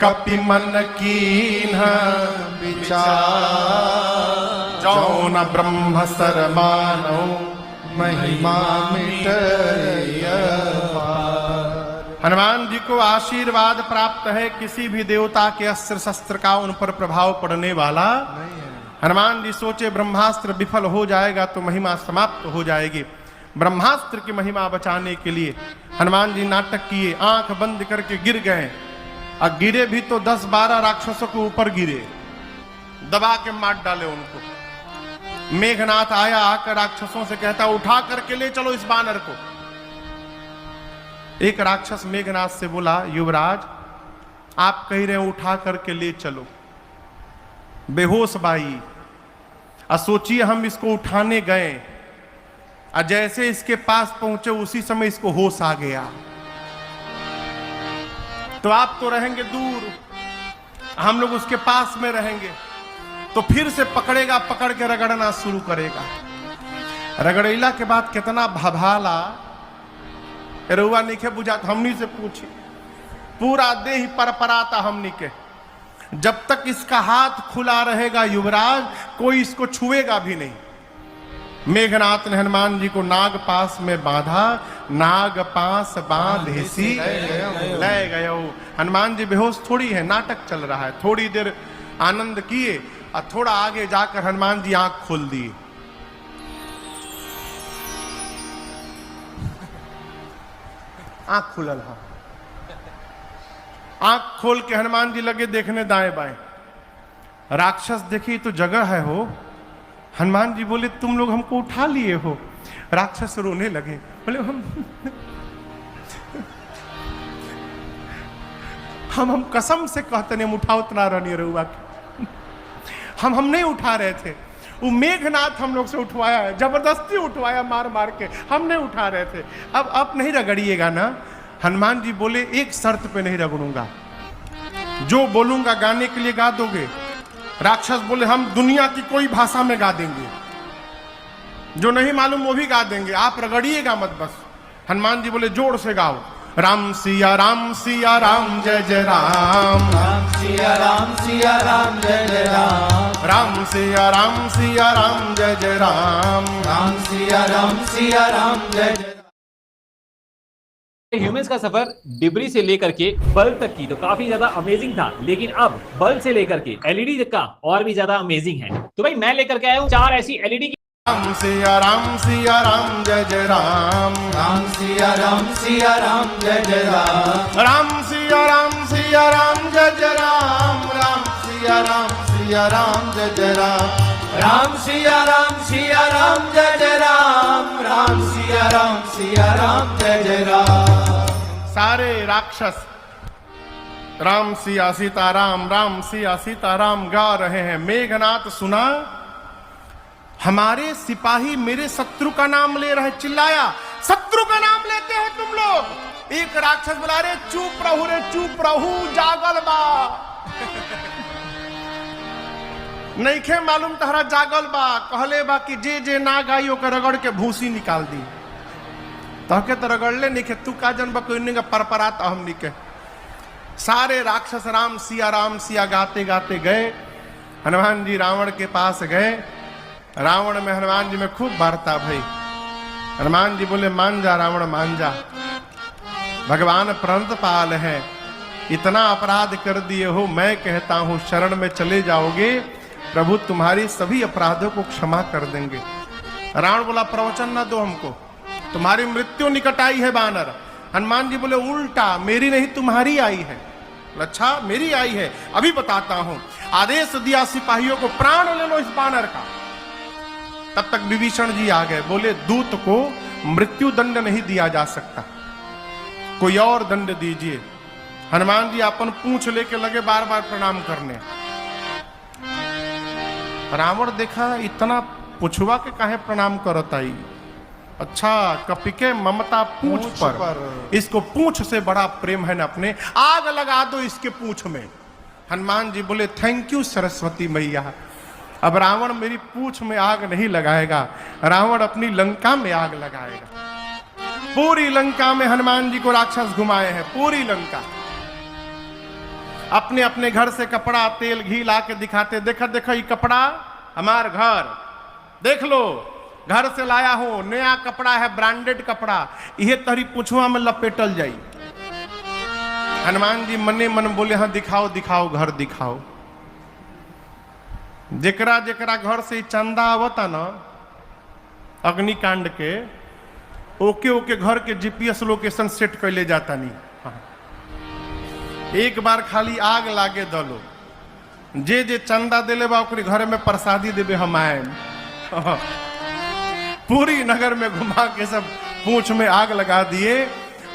कपि मन कीन्ह विचार, जौन ब्रह्म सर मानो महिमा मिटय पार। हनुमान जी को आशीर्वाद प्राप्त है, किसी भी देवता के अस्त्र शस्त्र का उन पर प्रभाव पड़ने वाला नहीं है। हनुमान जी सोचे ब्रह्मास्त्र विफल हो जाएगा तो महिमा समाप्त हो जाएगी। ब्रह्मास्त्र की महिमा बचाने के लिए हनुमान जी नाटक किए, आंख बंद करके गिर गए। और गिरे भी तो 10-12 राक्षसों के ऊपर गिरे, दबा के मार डाले उनको। मेघनाथ आया, आकर राक्षसों से कहता उठा करके ले चलो इस बानर को। एक राक्षस मेघनाथ से बोला युवराज आप कह रहे हैं उठा करके ले चलो, बेहोश बाई। सोचिए हम इसको उठाने गए और जैसे इसके पास पहुंचे उसी समय इसको होश आ गया। तो आप तो रहेंगे दूर, हम लोग उसके पास में रहेंगे, तो फिर से पकड़ेगा, पकड़ के रगड़ना शुरू करेगा। रगड़ैला के बाद कितना भभाला, रुआ नहीं बुझाता। हमनी से पूछे, पूरा देह परपराता हमनी के। जब तक इसका हाथ खुला रहेगा युवराज, कोई इसको छुएगा भी नहीं। मेघनाथ ने हनुमान जी को नाग पास में बांधा, नाग पास बांधेसी ले गयो। हनुमान जी बेहोश थोड़ी है, नाटक चल रहा है। थोड़ी देर आनंद किए और थोड़ा आगे जाकर हनुमान जी आंख खोल दिए। आंख खुलल, हाँ। आंख खोल के हनुमान जी लगे देखने दाएं बाएं। राक्षस देखी तो जगह है हो। हनुमान जी बोले तुम लोग हमको उठा लिए हो। राक्षस रोने लगे, बोले हम कसम से कहते नहीं हम उठाओ उतना रहनी रहुआ, हम नहीं उठा रहे थे। वो मेघनाथ हम लोग से उठवाया है, जबरदस्ती उठवाया, मार मार के, हम नहीं उठा रहे थे। अब आप नहीं रगड़िएगा ना। हनुमान जी बोले एक शर्त पे नहीं रगड़ूंगा, जो बोलूंगा गाने के लिए गा दोगे? राक्षस बोले हम दुनिया की कोई भाषा में गा देंगे, जो नहीं मालूम वो भी गा देंगे, आप रगड़िएगा मत बस। हनुमान जी बोले जोर से गाओ, राम सिया राम जय जय राम, राम सिया राम जय जय राम, राम सिया राम जय जय राम, राम सिया राम जय जय। ह्यूमंस का सफर डिबरी से लेकर के बल्ब तक की तो काफी ज्यादा अमेजिंग था, लेकिन अब बल्ब से लेकर के एलईडी तक का और भी ज्यादा अमेजिंग है। तो भाई मैं लेकर के आया हूँ 4 ऐसी एलईडी की। राम सिया राम जय जय राम, राम सिया राम जय जय राम, राम सिया राम जय जय राम, राम सिया राम जय जय राम, राम सिया राम जय जय राम, राम सिया राम जय जय राम। सारे राक्षस राम सिया सीताराम, राम सिया सीताराम गा रहे हैं। मेघनाथ सुना, हमारे सिपाही मेरे शत्रु का नाम ले रहे, चिल्लाया शत्रु का नाम लेते हो तुम लोग? एक राक्षस बोला रे चुप रहू जागल बा। नहीं खे मालूम तहरा जागल बा, कहले बा कि जे ना गाई ओकर रगड़ के भूसी निकाल दी। तहके तो रगड़ले नहीं खे, तू का जन बा कोई का परपरात हमनी के। सारे राक्षस राम सिया गाते गाते गए। हनुमान जी रावण के पास गए। रावण में हनुमान जी में खूब वार्ता भई। हनुमान जी बोले मान जा रावण मान जा, भगवान प्रणतपाल है, इतना अपराध कर दिए हो, मैं कहता हूं शरण में चले जाओगे प्रभु तुम्हारी सभी अपराधों को क्षमा कर देंगे। रावण बोला प्रवचन ना दो हमको, तुम्हारी मृत्यु निकट आई है बानर। हनुमान जी बोले उल्टा, मेरी नहीं तुम्हारी आई है। अच्छा मेरी आई है, अभी बताता हूं। आदेश दिया सिपाहियों को प्राण ले लो इस बानर का। तब तक विभीषण जी आ गए, बोले दूत को मृत्यु दंड नहीं दिया जा सकता, कोई और दंड दीजिए। हनुमान जी अपन पूंछ लेके लगे बार बार प्रणाम करने। रावण देखा इतना पुछवा के काहे प्रणाम करत आई। अच्छा कपिके ममता पूंछ पर, इसको पूंछ से बड़ा प्रेम है ना अपने, आग लगा दो इसके पूंछ में। हनुमान जी बोले थैंक यू सरस्वती मैया, अब रावण मेरी पूंछ में आग नहीं लगाएगा, रावण अपनी लंका में आग लगाएगा। पूरी लंका में हनुमान जी को राक्षस घुमाए हैं, पूरी लंका। अपने अपने घर से कपड़ा तेल घी ला के दिखाते, देखा देखो ये कपड़ा हमार घर, देख लो घर से लाया हो, नया कपड़ा है, ब्रांडेड कपड़ा, यह तरी पुछुआ में लपेटल जाई। हनुमान जी मने मन बोले हाँ दिखाओ दिखाओ घर दिखाओ। जेकरा जेकरा घर से चंदा आवता ना अग्निकांड के, ओके ओके घर के जीपीएस लोकेशन सेट कर ले जाता नहीं। एक बार खाली आग लागे दलो, जे जे चंदा दिले बा ओकरे घर में प्रसादी देवे हम आए। पूरी नगर में घुमा के सब पूंछ में आग लगा दिए,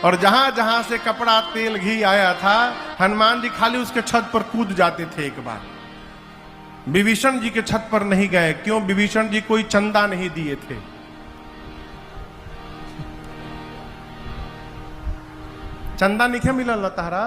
और जहां जहां से कपड़ा तेल घी आया था हनुमान जी खाली उसके छत पर कूद जाते थे। एक बार विभीषण जी के छत पर नहीं गए, क्यों? विभीषण जी कोई चंदा नहीं दिए थे। चंदा नहीं मिलल तारा,